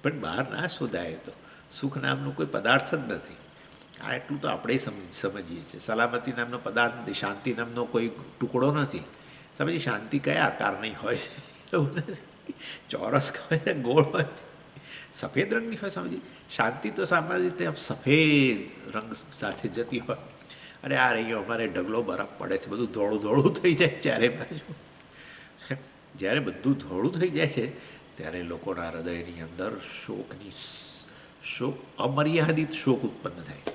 પણ બહાર ના શોધાય. તો સુખ નામનું કોઈ પદાર્થ જ નથી. આ એટલું તો આપણે સમજીએ છીએ. સલામતી નામનો પદાર્થ નથી, શાંતિ નામનો કોઈ ટુકડો નથી. સમજી શાંતિ કયા આકારની હોય છે? એવું નથી, ચોરસ હોય, ગોળ હોય, સફેદ રંગની હોય. સમજી શાંતિ તો સામાન્ય રીતે આમ સફેદ રંગ સાથે જતી હોય. અરે આ રહ્યો અમારે ઢગલો બરફ પડે છે, બધું ધોળું થઈ જાય ચારે બાજુ. જ્યારે બધું ધોળું થઈ જાય છે ત્યારે લોકોના હૃદયની અંદર શોક અમર્યાદિત શોક ઉત્પન્ન થાય છે.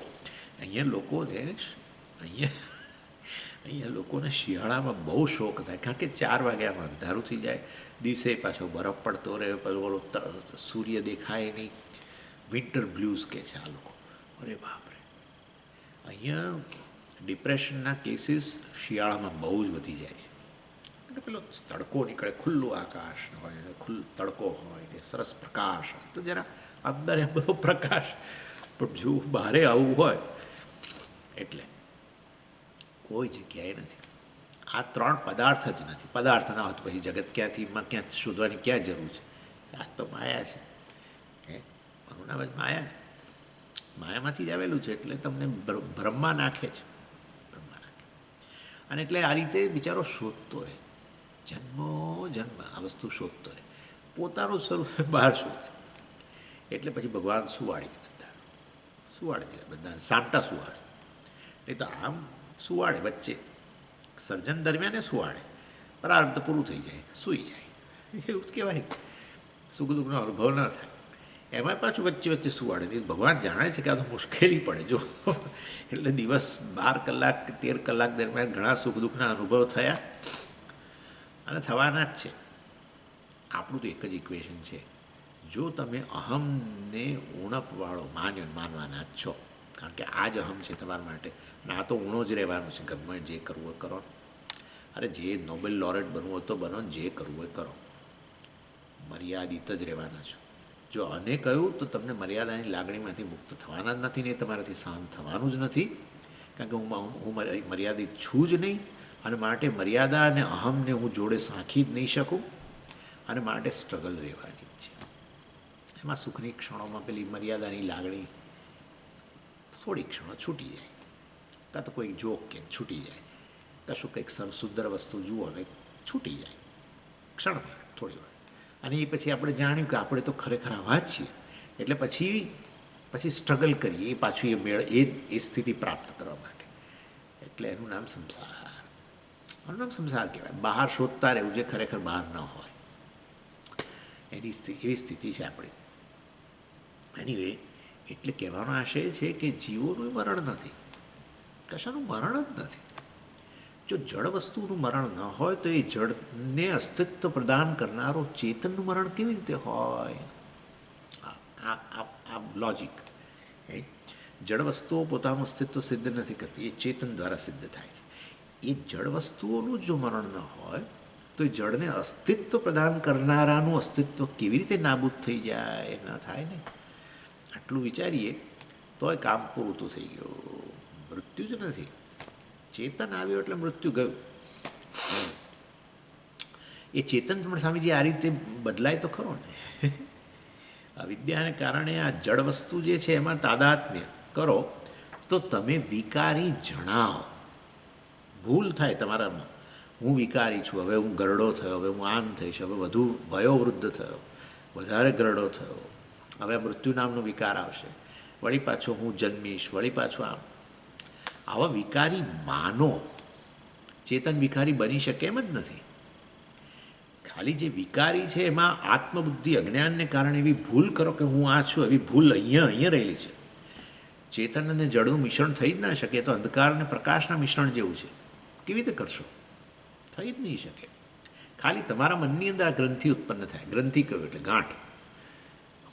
અહીંયા લોકોને શિયાળામાં બહુ શોક થાય, કારણ કે 4 વાગ્યામાં અંધારું થઈ જાય, દિવસે પાછો બરફ પડતો રહે, પેલો સૂર્ય દેખાય નહીં. વિન્ટર બ્લ્યુઝ કહે છે આ લોકો. અરે બાપરે, અહીંયા ડિપ્રેશનના કેસીસ શિયાળામાં બહુ જ વધી જાય છે. અને પેલો તડકો નીકળે, ખુલ્લું આકાશ હોય, તડકો હોય ને સરસ પ્રકાશ હોય, તો જરા અંદર એમ બધો પ્રકાશ, પણ જો બહારે આવું હોય એટલે કોઈ જગ્યાએ નથી. આ 3 પદાર્થ જ નથી. પદાર્થ ના હોત પછી જગત ક્યાં શોધવાની ક્યાં જરૂર છે? આ તો માયા છે. મારું નામ જ માયા, માયામાંથી જ આવેલું છે. એટલે તમને ભ્રમમાં નાખે છે, અને એટલે આ રીતે બિચારો શોધતો રહે, જન્મ આ વસ્તુ શોધતો રહે, પોતાનું સ્વરૂપ બહાર શોધે. એટલે પછી ભગવાન સુવાડી દે બધાને સામટા સુવાડે. નહીં તો આમ સુવાડે વચ્ચે, સર્જન દરમિયાન સુવાડે, પ્રારબ્ધ પૂરું થઈ જાય સૂઈ જાય, એવું જ કહેવાય. સુખ દુઃખનો અનુભવ ન થાય, એમાં પાછું વચ્ચે સુવાડે. ભગવાન જાણે છે કે આ તો મુશ્કેલી પડે જો. એટલે દિવસ 12 કલાક 13 કલાક દરમિયાન ઘણા સુખ દુઃખના અનુભવ થયા અને થવાના જ છે. આપણું તો એક જ ઇક્વેશન છે, જો તમે અહમને ઉણપવાળો માનવાના જ છો, કારણ કે આ જ અહમ છે તમારા માટે, ના તો ઊણો જ રહેવાનું છે. ગમે જે કરવું હોય કરો. અરે જે નોબેલ લોરેટ બનવું હોય તો બનો, જે કરવું હોય કરો. મર્યાદિત જ રહેવાના છો. જો અને કહ્યું તો તમને મર્યાદાની લાગણીમાંથી મુક્ત થવાના જ નથી ને તમારાથી શાંત થવાનું જ નથી, કારણ કે હું મર્યાદિત છું જ નહીં, અને માટે મર્યાદા અને અહમને હું જોડે સાંખી જ નહીં શકું, અને માટે સ્ટ્રગલ રહેવાની જ છે. એમાં સુખની ક્ષણોમાં પેલી મર્યાદાની લાગણી થોડી ક્ષણો છૂટી જાય, કાં તો કોઈ જોક કે છૂટી જાય, કશું કંઈક સુંદર વસ્તુ જુઓ ને છૂટી જાય ક્ષણમાં થોડી વાર, અને એ પછી આપણે જાણ્યું કે આપણે તો ખરેખર આવા જ છીએ, એટલે પછી સ્ટ્રગલ કરીએ એ પાછું એ સ્થિતિ પ્રાપ્ત કરવા માટે. એટલે એનું નામ સંસાર, એનું નામ સંસાર કહેવાય. બહાર શોધતા રહેવું જે ખરેખર બહાર ન હોય, એવી સ્થિતિ છે આપણી. એનીવે, એટલે કહેવાનો આશય છે કે જીવોનું મરણ નથી, કશાનું મરણ જ નથી. જો જળ વસ્તુનું મરણ ન હોય તો એ જળને અસ્તિત્વ પ્રદાન કરનારો ચેતનનું મરણ કેવી રીતે હોય? આ લોજિક. જળ વસ્તુઓ પોતાનું અસ્તિત્વ સિદ્ધ નથી કરતી, એ ચેતન દ્વારા સિદ્ધ થાય છે. એ જળ વસ્તુઓનું જો મરણ ન હોય તો એ જળને અસ્તિત્વ પ્રદાન કરનારાનું અસ્તિત્વ કેવી રીતે નાબૂદ થઈ જાય? ન થાય ને. આટલું વિચારીએ તો એ કામ પૂરું તો થઈ ગયું. મૃત્યુ જ નથી. ચેતન આવ્યો એટલે મૃત્યુ ગયું. એ ચેતન પણ સ્વામીજી આ રીતે બદલાય તો ખરો ને. અવિદ્યાને કારણે આ જળ વસ્તુ જે છે એમાં તાદાત્મ્ય કરો તો તમે વિકારી જણાવો. ભૂલ થાય તમારામાં, હું વિકારી છું, હવે હું ગરડો થયો, હવે હું આમ થઈશ, હવે વધુ વયોવૃદ્ધ થયો, વધારે ગરડો થયો, હવે મૃત્યુ નામનો વિકાર આવશે, વળી પાછો હું જન્મીશ, વળી પાછો આમ. આવા વિકારી માનો. ચેતન વિકારી બની શકે એમ જ નથી. ખાલી જે વિકારી છે એમાં આત્મબુદ્ધિ અજ્ઞાનને કારણે એવી ભૂલ કરો કે હું આ છું, એવી ભૂલ અહીંયા રહેલી છે. ચેતન અને જળનું મિશ્રણ થઈ જ ના શકે. તો અંધકાર અને પ્રકાશના મિશ્રણ જેવું છે. કેવી રીતે કરશો? થઈ જ નહીં શકે. ખાલી તમારા મનની અંદર આ ગ્રંથિ ઉત્પન્ન થાય. ગ્રંથિ કહ્યું એટલે ગાંઠ.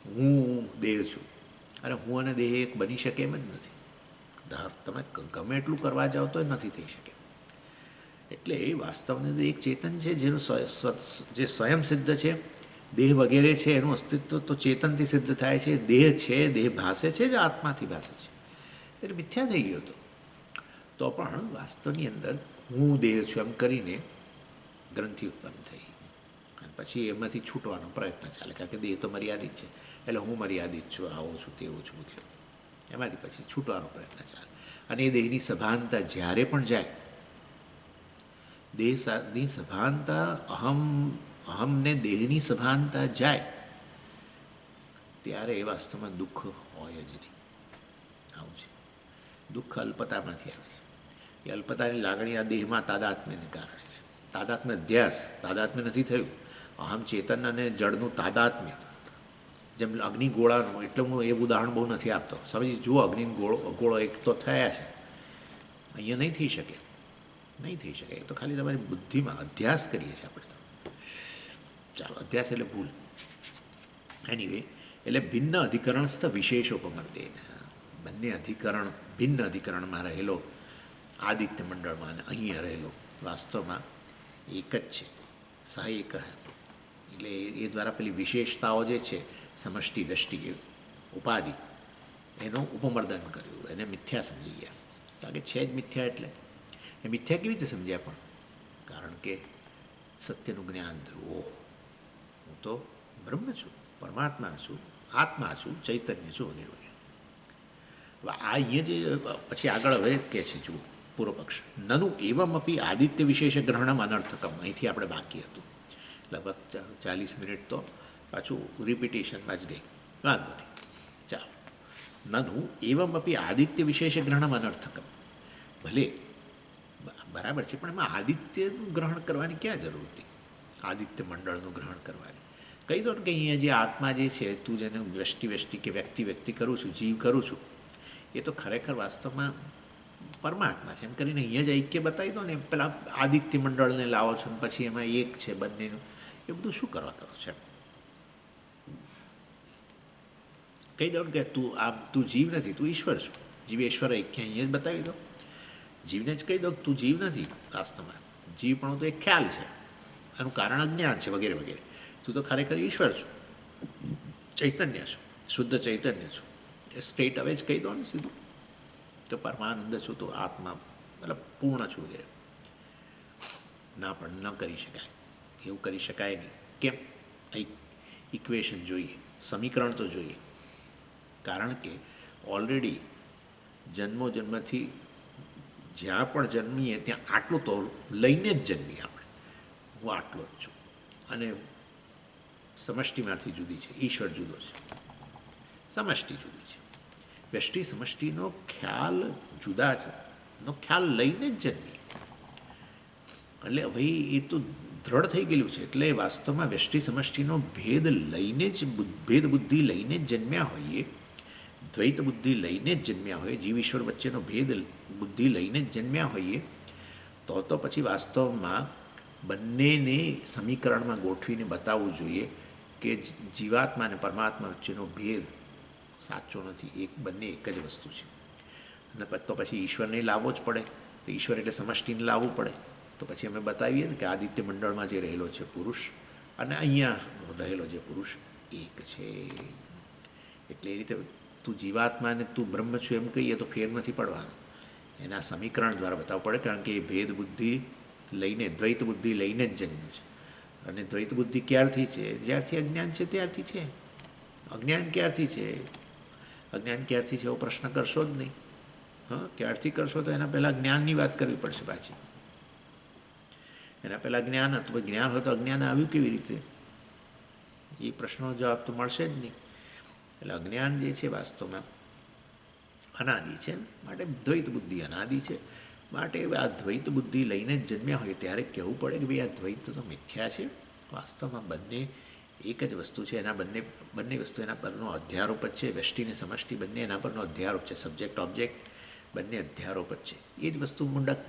હું દેહ છું. અરે હું અને દેહ એક બની શકે એમ જ નથી. તમે ગમે એટલું કરવા જાઓ તો નથી થઈ શકે. એટલે એ વાસ્તવની અંદર એક ચેતન છે જેનું જે સ્વયં સિદ્ધ છે. દેહ વગેરે છે એનું અસ્તિત્વ તો ચેતનથી સિદ્ધ થાય છે. દેહ છે, દેહ ભાસે છે જે આત્માથી ભાસે છે. એટલે મિથ્યા થઈ ગયો હતો. તો પણ વાસ્તવની અંદર હું દેહ છું એમ કરીને ગ્રંથિ ઉત્પન્ન થઈ, અને પછી એમાંથી છૂટવાનો પ્રયત્ન ચાલે, કારણ કે દેહ તો મર્યાદિત છે. એટલે હું મર્યાદિત છું, આવો છું, તેવો છું વગેરે. એમાંથી પછી છૂટવાનો પ્રયત્ન ચાલે. અને એ દેહની સભાનતા જ્યારે પણ જાય, દેહની સભાનતા અહમને દેહની સભાનતા જાય ત્યારે એ વાસ્તવમાં દુઃખ હોય જ નહીં. આવું છે. દુઃખ અલ્પતામાંથી આવે છે. એ અલ્પતાની લાગણી આ દેહમાં તાદાત્મ્યને કારણે છે. તાદાત્મ્ય નથી થયું. અહમ ચેતન અને જળનું તાદાત્મ્ય, જેમ અગ્નિગોળાનું. એટલે હું એ ઉદાહરણ બહુ નથી આપતો. સમજી જુઓ, ગોળો એક તો થયા છે, અહીંયા નહીં થઈ શકે. નહીં થઈ શકે. એ તો ખાલી તમારી બુદ્ધિમાં અધ્યાસ કરીએ છીએ આપણે તો. ચાલો, અધ્યાસ એટલે ભૂલ. એનીવે, એટલે ભિન્ન અધિકરણસ્થ વિશેષોપમર્દે. બંને અધિકરણ, ભિન્ન અધિકરણમાં રહેલો આદિત્ય મંડળમાં અને અહીંયા રહેલો વાસ્તવમાં એક જ છે. સહ એક. એટલે એ દ્વારા પેલી વિશેષતાઓ જે છે, સમષ્ટિ વ્યષ્ટિ ઉપાધિ, એનું ઉપમર્દન કર્યું. એને મિથ્યા સમજી ગયા. કારણ કે છે જ મિથ્યા. એટલે એ મિથ્યા કેવી રીતે સમજ્યા? પણ કારણ કે સત્યનું જ્ઞાન થયું. ઓહ, હું તો બ્રહ્મ છું, પરમાત્મા છું, આત્મા છું, ચૈતન્ય છું વગેરે વગેરે. આ અહીંયા જે પછી આગળ હવે કહે છે, જુઓ પૂર્વ પક્ષ. નનું એવમ અપી આદિત્ય વિશેષ ગ્રહણમ અનર્થકમ. અહીંથી આપણે બાકી હતું લગભગ 40 મિનિટ, તો પાછું રિપીટેશનમાં જ ગઈ. વાંધો નહીં, ચાલો. નનું એવમ અપી આદિત્ય વિશેષ ગ્રહણમ અનર્થકમ. ભલે બરાબર છે, પણ એમાં આદિત્યનું ગ્રહણ કરવાની ક્યાં જરૂર હતી? આદિત્ય મંડળનું ગ્રહણ કરવાની. કહી દો ને કે અહીંયા જે આત્મા જે છે, તું જેને વ્યષ્ટિ કે વ્યક્તિ કરું છું, જીવ કરું છું, એ તો ખરેખર વાસ્તવમાં પરમાત્મા છે એમ કરીને અહીંયા જ ઐક્ય બતાવી દો ને. પેલા આદિત્ય મંડળને લાવો છો ને પછી એમાં એક છે બંનેનું, એ બધું શું કરવા કરો છો? કહી દો ને કે તું જીવ નથી, તું ઈશ્વર છું. જીવેશ્વર ઐક્ય અહીંયા જ બતાવી દો. જીવને જ કહી દો કે તું જીવ નથી. વાસ્તવમાં જીવ પણ તો એક ખ્યાલ છે, એનું કારણ અજ્ઞાન છે વગેરે વગેરે. તું તો ખરેખર ઈશ્વર છું, ચૈતન્ય છું, શુદ્ધ ચૈતન્ય છું. એ સ્ટેટ હવે જ કહી દો ને સીધું કે પરમાનંદ છું, તો આત્મા મતલબ પૂર્ણ છું વગેરે. ના, પણ ન કરી શકાય. એવું કરી શકાય નહીં. કેમ? ઇક્વેશન જોઈએ, સમીકરણ તો જોઈએ. કારણ કે ઓલરેડી જન્મોજન્મથી જ્યાં પણ જન્મીએ ત્યાં આટલું તો લઈને જ જન્મીએ આપણે. હું આટલો જ છું અને સમષ્ટિમાંથી જુદી છે, ઈશ્વર જુદો છે, સમષ્ટિ જુદી છે. વ્યષ્ટિ સમષ્ટિનો ખ્યાલ જુદા છે, નો ખ્યાલ લઈને જ જન્મીએ. એટલે ભાઈ એ તો દ્રઢ થઈ ગયેલું છે. એટલે વાસ્તવમાં વ્યષ્ટિ સમષ્ટિનો ભેદ લઈને જ, ભેદ બુદ્ધિ લઈને જ જન્મ્યા હોઈએ, દ્વૈત બુદ્ધિ લઈને જ જન્મ્યા હોઈએ, જીવ ઈશ્વર વચ્ચેનો ભેદ બુદ્ધિ લઈને જ જન્મ્યા હોઈએ, તો પછી વાસ્તવમાં બંનેને સમીકરણમાં ગોઠવીને બતાવવું જોઈએ કે જીવાત્મા અને પરમાત્મા વચ્ચેનો ભેદ સાચો નથી, બંને એક જ વસ્તુ છે. અને તો પછી ઈશ્વરને લાવવો જ પડે. તો ઈશ્વર એટલે સમષ્ટિને લાવવું પડે. તો પછી અમે બતાવીએ ને કે આદિત્ય મંડળમાં જે રહેલો છે પુરુષ અને અહીંયા રહેલો જે પુરુષ એક છે. એટલે એ રીતે તું જીવાત્મા ને તું બ્રહ્મ છું એમ કહીએ તો ફેર નથી પડવાનો. એના સમીકરણ દ્વારા બતાવવું પડે, કારણ કે એ ભેદ બુદ્ધિ લઈને, દ્વૈત બુદ્ધિ લઈને જ જન્મ્યું છે. અને દ્વૈત બુદ્ધિ ક્યારથી છે? જ્યારથી અજ્ઞાન છે ત્યારથી છે. અજ્ઞાન ક્યારથી છે? અજ્ઞાન ક્યારથી છે એવો પ્રશ્ન કરશો જ નહીં. હા, ક્યારથી કરશો તો એના પહેલાં જ્ઞાનની વાત કરવી પડશે પાછી. એના પહેલાં જ્ઞાન હતું, જ્ઞાન હોય તો અજ્ઞાન આવ્યું કેવી રીતે? એ પ્રશ્નનો જવાબ તો મળશે જ નહીં. એટલે અજ્ઞાન જે છે વાસ્તવમાં અનાદિ છે, માટે દ્વૈત બુદ્ધિ અનાદિ છે. માટે આ દ્વૈત બુદ્ધિ લઈને જ જન્મ્યા હોય ત્યારે કહેવું પડે કે ભાઈ આ દ્વૈત તો મિથ્યા છે. વાસ્તવમાં બંને એક જ વસ્તુ છે. એના બંને વસ્તુ એના પરનો અધ્યારોપ જ છે. વ્યષ્ટિ અને સમષ્ટિ બંને એના પરનો અધ્યારોપ છે. સબ્જેક્ટ ઓબ્જેક્ટ બંને અધ્યારોપ જ છે. એ જ વસ્તુ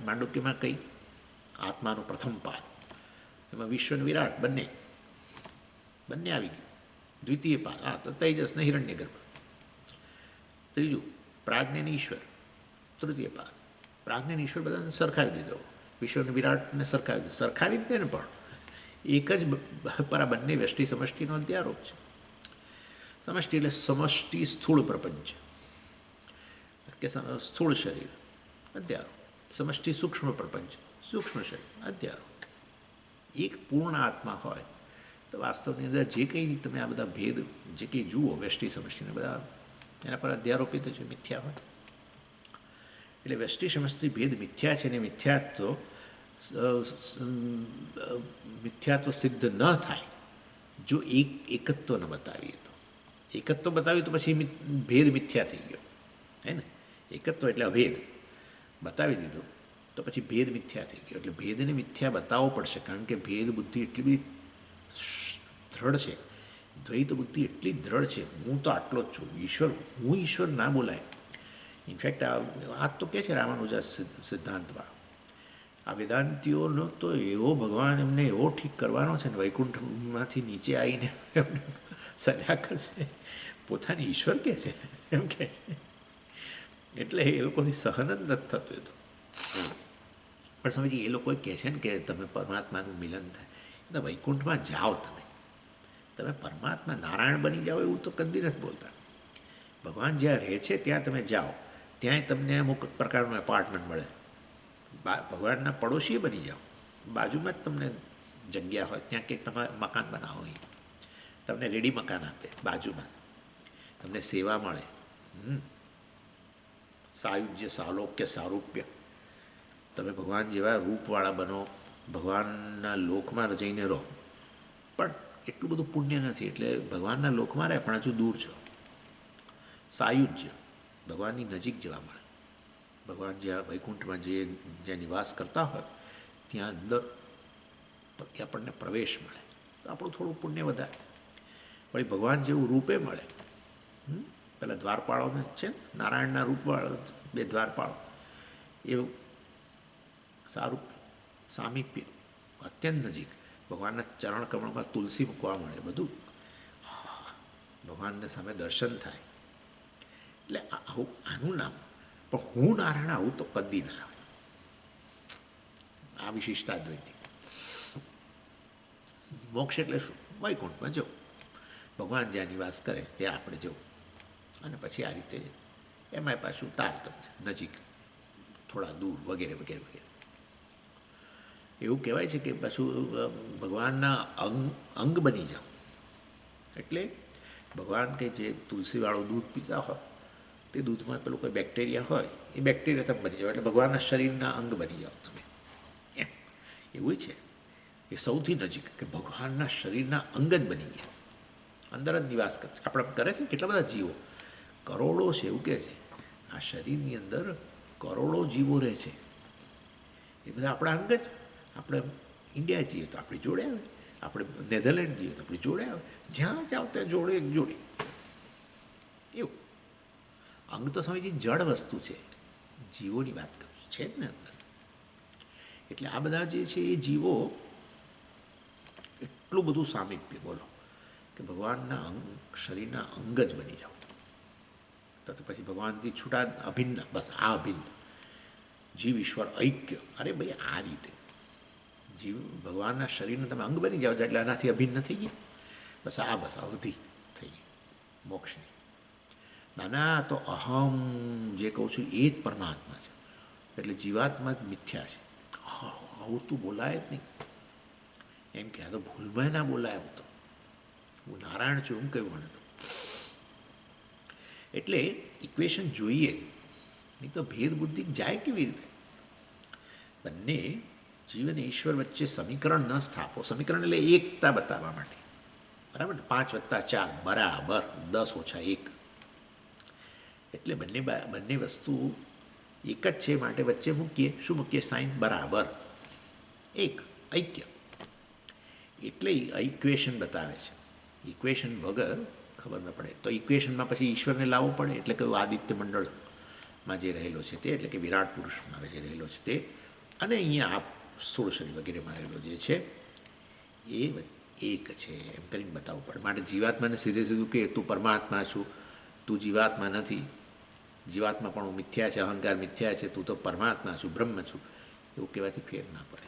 માંડુક્યમાં કઈ આત્માનું પ્રથમ પાદ, એમાં વિશ્વ અને વિરાટ બંને આવી ગયું. દ્વિતીય પાદ, હા, તો તેજસ ને હિરણ્યગર્ભ. ત્રીજું પ્રાજ્ઞ અને ઈશ્વર. તૃતીય પાદ પ્રાજ્ઞ અને ઈશ્વર બધાને સરખાવી દીધો. વિશ્વ અને વિરાટને સરખાવી દીધો. સરખાવી જ દે ને, પણ એક જ પર આ બંને વ્યષ્ટિ સમષ્ટિનો અધ્યારોપ છે. સમષ્ટિ એટલે સમષ્ટિ સ્થૂળ પ્રપંચ કે સ્થૂળ શરીર અધ્યારોપ. સમષ્ટિ સૂક્ષ્મ પ્રપંચ, સૂક્ષ્મ શરીર અધ્યારોપ. એક પૂર્ણ આત્મા હોય તો વાસ્તવની અંદર જે કંઈ તમે આ બધા ભેદ જે કંઈ જુઓ વ્યષ્ટિ સમષ્ટિને બધા એના પર અધ્યારોપિત છે, મિથ્યા હોય. એટલે વ્યષ્ટિ સમષ્ટિ ભેદ મિથ્યા છે. ને મિથ્યાત્વ સિદ્ધ ન થાય જો એકત્વ ન બતાવીએ તો. એકત્વ બતાવ્યું તો પછી ભેદ મિથ્યા થઈ ગયો, હે ને? એકત્વ એટલે અભેદ બતાવી દીધો તો પછી ભેદ મિથ્યા થઈ ગયો. એટલે ભેદને મિથ્યા બતાવવો પડશે, કારણ કે ભેદ બુદ્ધિ એટલી બધી દ્રઢ છે, દ્વૈત બુદ્ધિ એટલી દ્રઢ છે. હું તો આટલો જ છું, હું ઈશ્વર ના બોલાય. ઇનફેક્ટ આ તો કહે છે રામાનુજા સિદ્ધાંતમાં, આ વેદાંતિઓનો તો એવો ભગવાન એમને એવો ઠીક કરવાનો છે ને, વૈકુંઠમાંથી નીચે આવીને એમને સજા કરશે. પોતાની ઈશ્વર કહે છે એમ કહે છે. એટલે એ લોકોથી સહન જ નથી થતું. એ તો પણ સમજી, એ લોકો કહે છે ને કે તમે પરમાત્માનું મિલન થાય એટલે વૈકુંઠમાં જાઓ. તમે પરમાત્મા નારાયણ બની જાઓ એવું તો કદી નથી બોલતા. ભગવાન જ્યાં રહે છે ત્યાં તમે જાઓ, ત્યાંય તમને અમુક પ્રકારનું એપાર્ટમેન્ટ મળે. ભગવાનના પડોશી બની જાઓ, બાજુમાં જ તમને જગ્યા હોય, ત્યાં કંઈક તમારે મકાન બનાવો. અહીં તમને રેડી મકાન આપે, બાજુમાં તમને સેવા મળે, સાયુજ્ય સાલોક્ય સારૂપ્ય. તમે ભગવાન જેવા રૂપવાળા બનો, ભગવાનના લોકમાં જઈને રહો. પણ એટલું બધું પુણ્ય નથી, એટલે ભગવાનના લોકમાં રહે પણ હજુ દૂર છો. સાયુજ્ય ભગવાનની નજીક જવા મળે. ભગવાન જ્યાં વૈકુંઠમાં જ્યાં નિવાસ કરતા હોય ત્યાં અંદર આપણને પ્રવેશ મળે તો આપણું થોડું પુણ્ય વધારે. વળી ભગવાન જેવું રૂપે મળે. પેલા દ્વારપાળોને છે ને, નારાયણના રૂપવાળો 2 દ્વારપાળો, એવું સારૂપ્ય સામીપ્ય અત્યંત નજીક. ભગવાનના ચરણ કમળમાં તુલસી મૂકવા મળે, બધું ભગવાનને સામે દર્શન થાય. એટલે આનું નામ. પણ હું નારાયણ આવું તો કદી ના આવે. આ વિશિષ્ટા દ્વૈતી. મોક્ષ એટલે શું? વૈકુંઠમાં જવું, ભગવાન જ્યાં નિવાસ કરે ત્યાં આપણે જવું. અને પછી આ રીતે એમાંય પાછું તારતમ્ય, નજીક, થોડા દૂર, વગેરે વગેરે વગેરે. એવું કહેવાય છે કે પાછું ભગવાનના અંગ બની જાઓ. એટલે ભગવાન કે જે તુલસીવાળું દૂધ પીતા હોય તે દૂધમાં પેલું કોઈ બેક્ટેરિયા હોય એ બેક્ટેરિયા તમે બની જાઓ, એટલે ભગવાનના શરીરના અંગ બની જાઓ તમે એમ. એવું છે એ સૌથી નજીક કે ભગવાનના શરીરના અંગ જ બની ગયા, અંદર જ નિવાસ કરે. આપણે કરે છે કેટલા બધા જીવો, કરોડો છે એવું કહે છે આ શરીરની અંદર કરોડો જીવો રહે છે. એ બધા આપણા અંગ જ. આપણે ઇન્ડિયા જઈએ તો આપણી જોડે આવે, આપણે નેધરલેન્ડ જઈએ તો આપણી જોડે આવે, જ્યાં જાઓ ત્યાં જોડે એક જોડે. એવું અંગ તો સમજી જડ વસ્તુ છે, જીવોની વાત કરું છે જ ને અંદર. એટલે આ બધા જે છે એ જીવો એટલું બધું સામીપ્ય, બોલો કે ભગવાનના અંગ શરીરના અંગ જ બની જાઓ તો પછી ભગવાનથી છૂટા અભિન્ન, બસ આ અભિન્ન જીવ ઈશ્વર ઐક્ય. અરે ભાઈ આ રીતે જીવ ભગવાનના શરીરનું તમે અંગ બની જાઓ એટલે આનાથી અભિન્ન થઈ ગયા. બસ આ અવધિ થઈ ગઈ મોક્ષની. નાના તો અહમ જે કહું છું એ જ પરમાત્મા છે, એટલે જીવાત્મા જ મિથ્યા છે. આવું તું બોલાય જ નહીં એમ કે આ તો ભૂલમાં ના બોલાય. આવું તો હું નારાયણ છું એમ કહ્યું મને તો. એટલે ઇક્વેશન જોઈએ નહીં તો ભેદ બુદ્ધિ જાય કેવી રીતે? બંને જીવ અને ઈશ્વર વચ્ચે સમીકરણ ન સ્થાપો. સમીકરણ એટલે એકતા બતાવવા માટે, બરાબર ને? 5 + 4 બરાબર 10 - 1. એટલે બંને વસ્તુ એક જ છે, માટે વચ્ચે મૂકીએ શું મૂકીએ? સાઇન બરાબર એક, ઐક્ય. એટલે ઇક્વેશન બતાવે છે. ઇક્વેશન વગર ખબર ન પડે. તો ઇક્વેશનમાં પછી ઈશ્વરને લાવવો પડે. એટલે કયું આદિત્ય મંડળમાં જે રહેલો છે તે, એટલે કે વિરાટ પુરુષમાં જે રહેલો છે તે, અને અહીંયા આ સ્થૂળ શરીર વગેરેમાં રહેલો જે છે એ એક છે એમ કરીને બતાવવું પડે. માટે જીવાત્માને સીધું કે તું પરમાત્મા છું, તું જીવાત્મા નથી, જીવાત્મા પણ હું મિથ્યા છે, અહંકાર મિથ્યા છે, તું તો પરમાત્મા છું, બ્રહ્મ છું, એવું કહેવાથી ફેર ના પડે.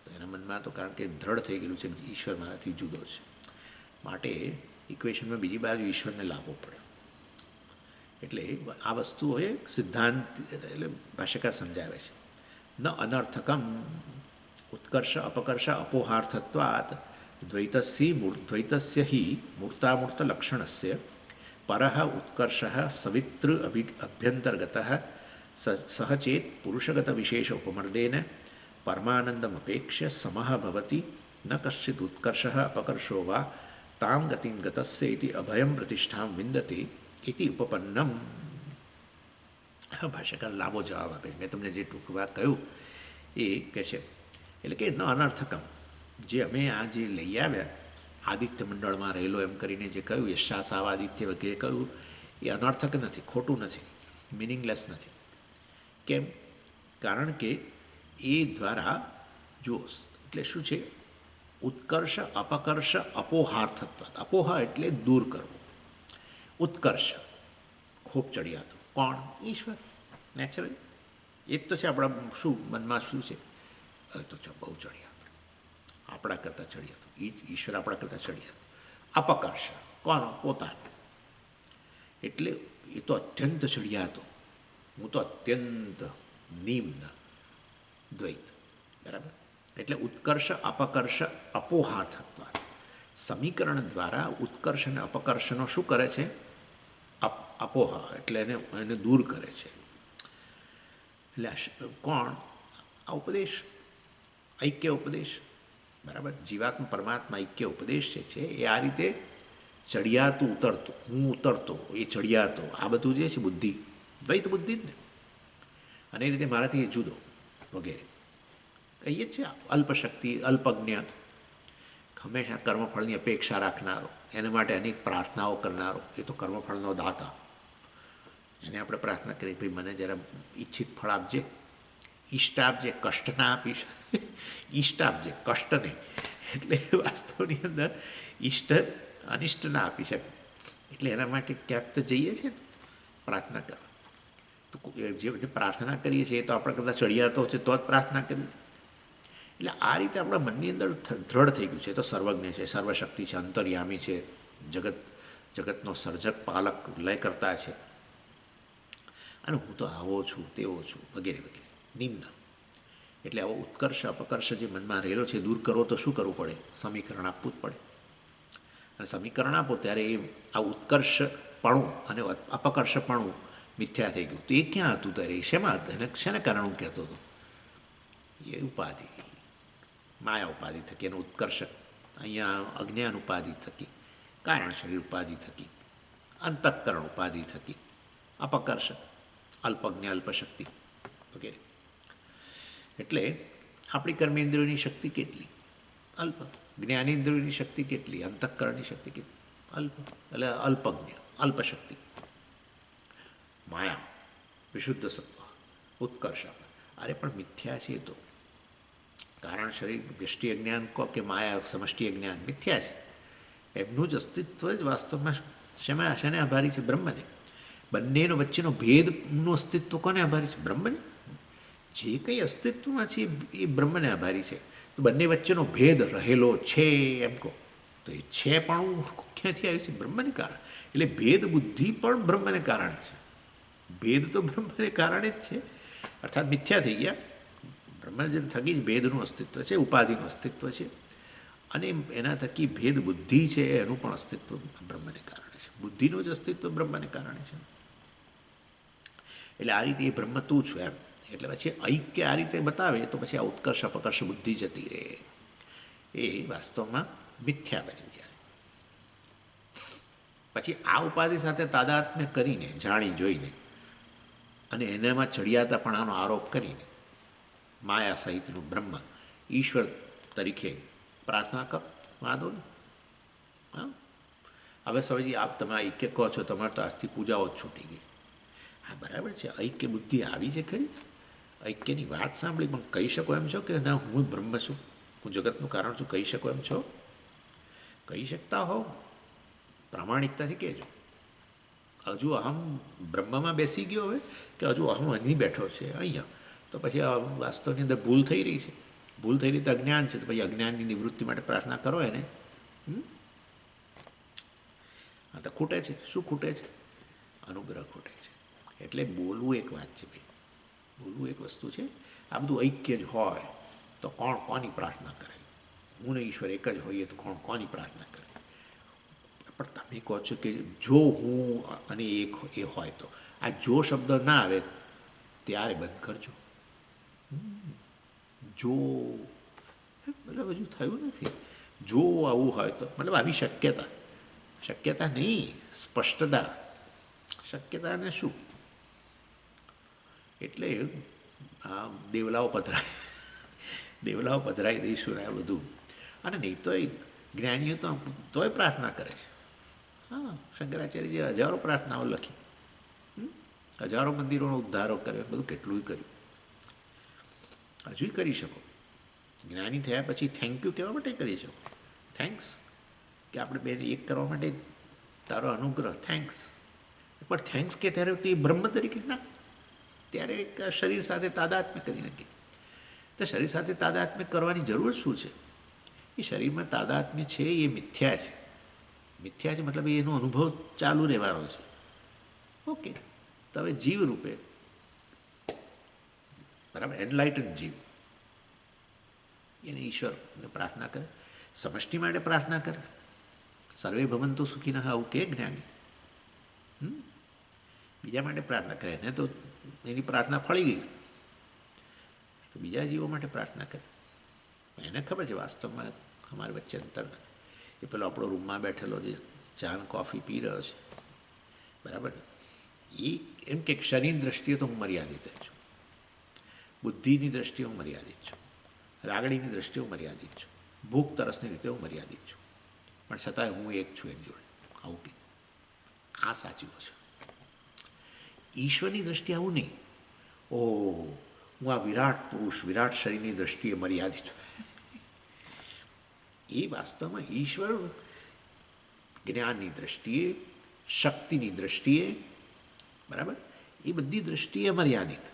તો એના મનમાં તો કારણ કે દ્રઢ થઈ ગયેલું છે કે ઈશ્વર મારાથી જુદો છે, માટે ઇક્વેશનમાં બીજી બાજુ ઈશ્વરને લાવવો પડે. એટલે આ વસ્તુઓ સિદ્ધાંત એટલે ભાષ્યકાર સમજાવે છે. ન અનર્થકમ ઉત્કર્ષ અપકર્ષ અપોહાર્થત્વાત દ્વૈતસ્ય હિ મૂર્તામૂર્તલક્ષણસ્ય પરઃ ઉત્કર્ષ સવિતૃ અભ્યંતર્ગત સહચેત પુરુષગત વિશેષ ઉપમર્દેન પરમાનંદમપેક્ષ્ય સમઃ ભવતિ ન કશ્ચિદ ઉત્કર્ષ અપકર્ષો વા તામ ગતિમ ગતસ્ય ઇતિ અભયમ પ્રતિષ્ઠામ વિંદતે ઇતિ ઉપપન્નમ. ભાષ્યકાર લાંબો જવાબ આપે. મેં તમને જે ટૂંકમાં કહ્યું એ કહે છે એટલે કે ન અનર્થકમ, જે અમે આ જે લઈ આવ્યા આદિત્ય મંડળમાં રહેલો એમ કરીને જે કહ્યું, યશાસાવ આદિત્ય વગેરે કહ્યું, એ અનર્થક નથી, ખોટું નથી, મિનિંગલેસ નથી. કેમ? કારણ કે એ દ્વારા જો એટલે શું છે? ઉત્કર્ષ અપકર્ષ અપોહાર્થત્વ. અપોહ એટલે દૂર કરવું, ઉત્કર્ષ ખૂબ ચડિયાતું. કોણ? ઈશ્વર, નેચરલી. એ જ તો છે આપણા શું મનમાં શું છે? તો બહુ ચડિયાતું, આપણા કરતાં ચડિયાતું. ઈશ્વર આપણા કરતાં ચડિયાતું. અપકર્ષ કોનો? પોતાનો. એટલે એ તો અત્યંત ચડિયાતો, હું તો અત્યંત નિમ્ન, દ્વૈત. બરાબર? એટલે ઉત્કર્ષ અપકર્ષ અપોહાર્થત્વ. સમીકરણ દ્વારા ઉત્કર્ષ અને અપકર્ષનો શું કરે છે? અપોહ એટલે એને દૂર કરે છે. એટલે કોણ? આ ઉપદેશ, ઐક્ય ઉપદેશ. બરાબર? જીવાત્મા પરમાત્મા ઐક્ય ઉપદેશ છે એ આ રીતે ચડિયાતું ઉતરતું, હું ઉતરતો, એ ચડિયાતો, આ બધું જે છે બુદ્ધિ, દ્વૈત બુદ્ધિ જ ને. અને એ રીતે મારાથી એ જુદો વગેરે કહીએ જ છે. અલ્પશક્તિ, અલ્પજ્ઞ, હંમેશા કર્મફળની અપેક્ષા રાખનારો, એના માટે અનેક પ્રાર્થનાઓ કરનારો, એ તો કર્મફળનો દાતા. એને આપણે પ્રાર્થના કરીએ ભાઈ મને જરા ઈચ્છિત ફળ આપજે, ઈષ્ટ આપજે, કષ્ટ ના આપીશ. ઈષ્ટ આપજે, કષ્ટ નહીં. એટલે વાસ્તવની અંદર ઈષ્ટ અનિષ્ટ ના આપી શકે. એટલે એના માટે ક્યાંક તો જઈએ છીએ ને પ્રાર્થના કરવા. તો જે પ્રાર્થના કરીએ છીએ એ તો આપણે કદાચ ચડિયાતો છે તો જ પ્રાર્થના કરીએ. એટલે આ રીતે આપણા મનની અંદર દ્રઢ થઈ ગયું છે. તો સર્વજ્ઞ છે, સર્વશક્તિ છે, અંતર્યામી છે, જગતનો સર્જક, પાલક, લય કરતા છે, અને હું તો આવો છું, તેવો છું, વગેરે વગેરે. નિમ્ન એટલે આવો ઉત્કર્ષ અપકર્ષ જે મનમાં રહેલો છે દૂર કરવો તો શું કરવું પડે? સમીકરણ આપવું જ પડે. અને સમીકરણ આપો ત્યારે એ આ ઉત્કર્ષપણું અને અપકર્ષપણું મિથ્યા થઈ ગયું. તો એ ક્યાં હતું ત્યારે? શેમાં હતું? એને શેને કારણે હું કહેતો હતો? એ ઉપાધિ, માયા ઉપાધિ થકી એનો ઉત્કર્ષક. અહીંયા અજ્ઞાન ઉપાધિ થકી, કારણ શરીર ઉપાધિ થકી, અંતઃકરણ ઉપાધિ થકી, અપકર્ષક, અલ્પજ્ઞ, અલ્પશક્તિ વગેરે. એટલે આપણી કર્મેન્દ્રિયોની શક્તિ કેટલી? અલ્પ. જ્ઞાનેન્દ્રિયોની શક્તિ કેટલી? અંતઃકરણની શક્તિ કેટલી? અલ્પ. એટલે અલ્પજ્ઞ, અલ્પશક્તિ. માયા, વિશુદ્ધ સત્વ, ઉત્કર્ષ. અરે પણ મિથ્યા છે. તો કારણ શરીર વ્યષ્ટિ અજ્ઞાન કહો કે માયા સમષ્ટિ અજ્ઞાન મિથ્યા છે. એમનું જ અસ્તિત્વ જ વાસ્તવમાં શેને આભારી છે? બ્રહ્મને. બંનેનો વચ્ચેનો ભેદનું અસ્તિત્વ કોને આભારી છે? બ્રહ્મને. જે કંઈ અસ્તિત્વમાં છે એ બ્રહ્મને આભારી છે. તો બંને વચ્ચેનો ભેદ રહેલો છે એમ કહો તો એ છે પણ ક્યાંથી આવ્યું છે? બ્રહ્મને કારણે. એટલે ભેદ બુદ્ધિ પણ બ્રહ્મને કારણે છે. ભેદ તો બ્રહ્મને કારણે જ છે, અર્થાત મિથ્યા થઈ ગયા. બ્રહ્મ જે થકી જ ભેદનું અસ્તિત્વ છે, ઉપાધિનું અસ્તિત્વ છે, અને એના થકી ભેદ બુદ્ધિ છે એનું પણ અસ્તિત્વ બ્રહ્મને કારણે છે. બુદ્ધિનું જ અસ્તિત્વ બ્રહ્મને કારણે છે. એટલે આ રીતે એ બ્રહ્મ તું છું એમ. એટલે પછી ઐક્ય આ રીતે બતાવે તો પછી આ ઉત્કર્ષ અપકર્ષ બુદ્ધિ જતી રહે. એ વાસ્તવમાં મિથ્યા બની જાય. પછી આ ઉપાધિ સાથે તાદાત્મ્ય કરીને, જાણી જોઈને અને એનામાં ચડિયાતાપણાનો આરોપ કરીને માયા સહિતનું બ્રહ્મ ઈશ્વર તરીકે પ્રાર્થના કરો, વાંધો નહીં. હા, હવે સમજી આપ તમે ઐક્ય કહો છો, તમારે તો આજથી પૂજાઓ જ છૂટી ગઈ. હા બરાબર છે, ઐક્ય બુદ્ધિ આવી છે ખરી. ઐક્યની વાત સાંભળી પણ કહી શકો એમ છો કે ના હું બ્રહ્મ છું, હું જગતનું કારણ છું, કહી શકો એમ છો? કહી શકતા હોવ પ્રામાણિકતાથી કહેજો. હજુ અહમ બ્રહ્મમાં બેસી ગયો હવે કે હજુ અહમ અહીં બેઠો છે અહીંયા? તો પછી આ વાસ્તવની અંદર ભૂલ થઈ રહી છે. ભૂલ થઈ રહી તો અજ્ઞાન છે. તો પછી અજ્ઞાનની નિવૃત્તિ માટે પ્રાર્થના કરો એને. આ તો ખૂટે છે. શું ખૂટે છે? અનુગ્રહ ખૂટે છે. એટલે બોલવું એક વાત છે ભાઈ, બોલવું એક વસ્તુ છે. આ બધું ઐક્ય જ હોય તો કોણ કોની પ્રાર્થના કરે? હું ને ઈશ્વર એક જ હોઈએ તો કોણ કોની પ્રાર્થના કરે? પણ તમે કહો છો કે જો હું અને એક એ હોય તો આ જો શબ્દ ના આવે ત્યારે બંધ કરજો. જો મતલબ હજુ થયું નથી. જો આવું હોય તો મતલબ આવી શક્યતા, શક્યતા નહીં, સ્પષ્ટતા. શક્યતાને શું? એટલે આ દેવલાઓ પધરાઈ દઈશું આ બધું. અને નહીં તો જ્ઞાનીઓ તો તોય પ્રાર્થના કરે છે. હા, શંકરાચાર્યજીએ હજારો પ્રાર્થનાઓ લખી, હજારો મંદિરોનો ઉદ્ધારો કર્યો, બધું કેટલું કર્યું. હજુય કરી શકો. જ્ઞાની થયા પછી થેન્ક યુ કહેવા માટે કરી શકો. થેન્ક્સ કે આપણે બેને એક કરવા માટે તારો અનુગ્રહ, થેન્ક્સ. પણ થેન્ક્સ કે ત્યારે તે બ્રહ્મ તરીકે ના, ત્યારે એક શરીર સાથે તાદાત્મ્ય કરી નાખીએ. તો શરીર સાથે તાદાત્મ્ય કરવાની જરૂર શું છે? એ શરીરમાં તાદાત્મ્ય છે એ મિથ્યા છે. મિથ્યા છે મતલબ એનો અનુભવ ચાલુ રહેવાનો છે. ઓકે, તો હવે જીવ રૂપે બરાબર એનલાઇટન જીવ એને ઈશ્વરને પ્રાર્થના કરે, સમષ્ટિ માટે પ્રાર્થના કરે. સર્વે ભવંતુ સુખીનઃ આવું કે જ્ઞાની. બીજા માટે પ્રાર્થના કરે ને તો એની પ્રાર્થના ફળી ગઈ, તો બીજા જીવો માટે પ્રાર્થના કરે. એને ખબર છે વાસ્તવમાં અમારી વચ્ચે અંતર નથી. એ પેલો આપણો રૂમમાં બેઠેલો જે ચા કોફી પી રહ્યો છે, બરાબર ને, એ એમ કે શરીરની દ્રષ્ટિએ તો હું મર્યાદિત જ છું, બુદ્ધિની દ્રષ્ટિએ હું મર્યાદિત છું, લાગણીની દ્રષ્ટિએ હું મર્યાદિત છું, ભૂખ તરસની રીતે હું મર્યાદિત છું, પણ છતાંય હું એક છું એમ જોડે. આવું કે આ સાચું છે. ઈશ્વરની દ્રષ્ટિએ આવું નહીં. ઓહ, હું આ વિરાટ પુરુષ, વિરાટ શરીરની દ્રષ્ટિએ મર્યાદિત છું. એ વાસ્તવમાં ઈશ્વર જ્ઞાનની દ્રષ્ટિએ, શક્તિની દ્રષ્ટિએ, બરાબર, એ બધી દ્રષ્ટિએ મર્યાદિત.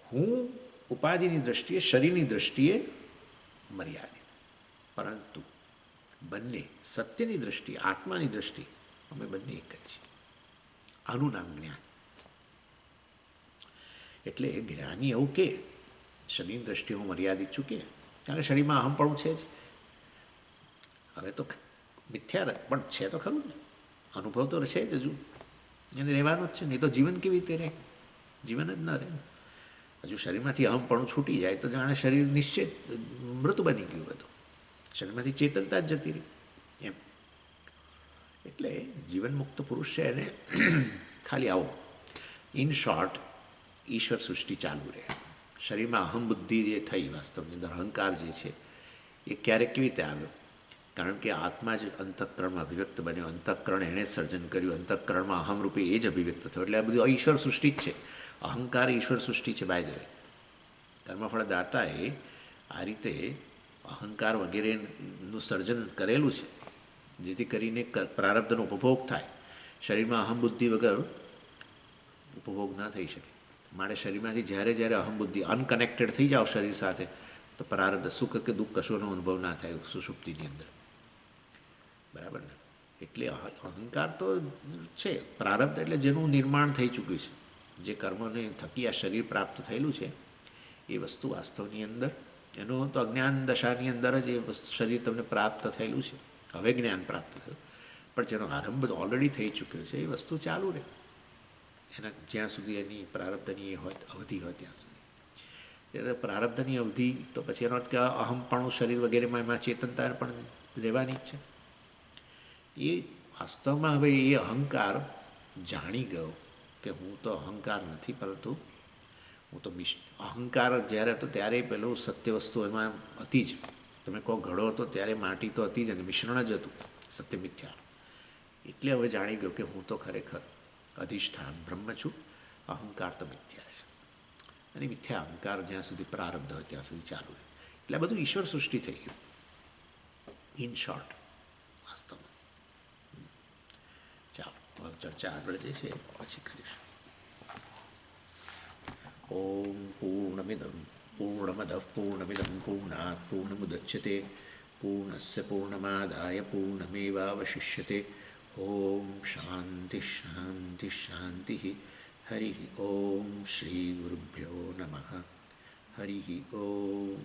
હું ઉપાધિની દ્રષ્ટિએ, શરીરની દ્રષ્ટિએ મર્યાદિત. પરંતુ બંને સત્યની દ્રષ્ટિએ, આત્માની દ્રષ્ટિએ અમે બંને એક જ છીએ. આનું નામ જ્ઞાન. એટલે જ્ઞાની એવું કે શરીરની દ્રષ્ટિએ હું મર્યાદિત છું કે, કારણ કે શરીરમાં અહમપણું છે જ. હવે તો મિથ્યા પણ છે તો ખરું ને, અનુભવ તો છે જ હજુ. એને રહેવાનું જ છે, નહીં તો જીવન કેવી રીતે રહે? જીવન જ ન રહે. હજુ શરીરમાંથી અહમપણું છૂટી જાય તો જાણે શરીર નિશ્ચિત મૃત બની ગયું હતું, શરીરમાંથી ચેતનતા જ જતી રહી એમ. એટલે જીવનમુક્ત પુરુષ છે એને ખાલી આવો ઇન શોર્ટ ઈશ્વર સૃષ્ટિ ચાલુ રહે. શરીરમાં અહમ બુદ્ધિ જે થઈ વાસ્તવની અંદર અહંકાર જે છે એ ક્યારેક કેવી રીતે આવ્યો? કારણ કે આત્મા જ અંતઃકરણમાં અભિવ્યક્ત બન્યો, અંતઃકરણ એણે જ સર્જન કર્યું, અંતઃકરણમાં અહમરૂપે એ જ અભિવ્યક્ત થયો. એટલે આ બધું ઈશ્વર સૃષ્ટિ જ છે. અહંકાર ઈશ્વર સૃષ્ટિ છે. બાય ધ વે કર્મફળ દાતાએ આ રીતે અહંકાર વગેરેનું સર્જન કરેલું છે જેથી કરીને પ્રારબ્ધનો ઉપભોગ થાય. શરીરમાં અહમ બુદ્ધિ વગર ઉપભોગ ન થઈ શકે. માટે શરીરમાંથી જ્યારે જ્યારે અહમ બુદ્ધિ અનકનેક્ટેડ થઈ જાઓ શરીર સાથે તો પ્રારબ્ધ સુખ કે દુઃખ કશોનો અનુભવ ના થાય સુષુપ્તિની અંદર. બરાબર ને? એટલે અહંકાર તો છે. પ્રારબ્ધ એટલે જેનું નિર્માણ થઈ ચૂક્યું છે, જે કર્મને થકી આ શરીર પ્રાપ્ત થયેલું છે એ વસ્તુ વાસ્તવની અંદર એનું તો અજ્ઞાન દશાની અંદર જ એ શરીર તમને પ્રાપ્ત થયેલું છે. હવે જ્ઞાન પ્રાપ્ત થયું, પણ જેનો આરંભ ઓલરેડી થઈ ચૂક્યો છે એ વસ્તુ ચાલુ રહે એના જ્યાં સુધી એની પ્રારબ્ધની એ હોય અવધિ હોય ત્યાં સુધી. એટલે પ્રારબ્ધની અવધિ તો પછી એનો અર્થ કે અહમપણું શરીર વગેરેમાં એમાં ચેતનતા પણ રહેવાની જ છે. એ વાસ્તવમાં હવે એ અહંકાર જાણી ગયો કે હું તો અહંકાર નથી, પરંતુ હું તો અહંકાર જ્યારે હતો ત્યારે પેલું સત્ય વસ્તુ એમાં હતી જ. તમે કહો ઘડો હતો ત્યારે માટી તો હતી જ અને મિશ્રણ જ હતું સત્ય મિથ્યા. એટલે હવે જાણી ગયો કે હું તો ખરેખર અધિષ્ઠાન બ્રહ્મ છું, અહંકાર તો મિથ્યા છે. અને મિથ્યા અહંકાર જ્યાં સુધી પ્રારબ્ધ હોય ત્યાં સુધી ચાલુ રહે. એટલે બધું ઈશ્વર સૃષ્ટિ થઈ ગયું ઇન શોર્ટ વાસ્તવમાં. ચાલો ચર્ચા આગળ જે છે પછી કરીશું. ઓમ પૂર્ણમદ પૂર્ણમિદં પૂર્ણાત પૂર્ણમુદચ્યતે પૂર્ણસ્ય પૂર્ણમાદાય પૂર્ણમેવાવશિષ્યતે. ઓમ શાંતિ શાંતિ શાંતિ. હરિ ઓમ શ્રી ગુરુભ્યો નમઃ. હરિ ઓમ.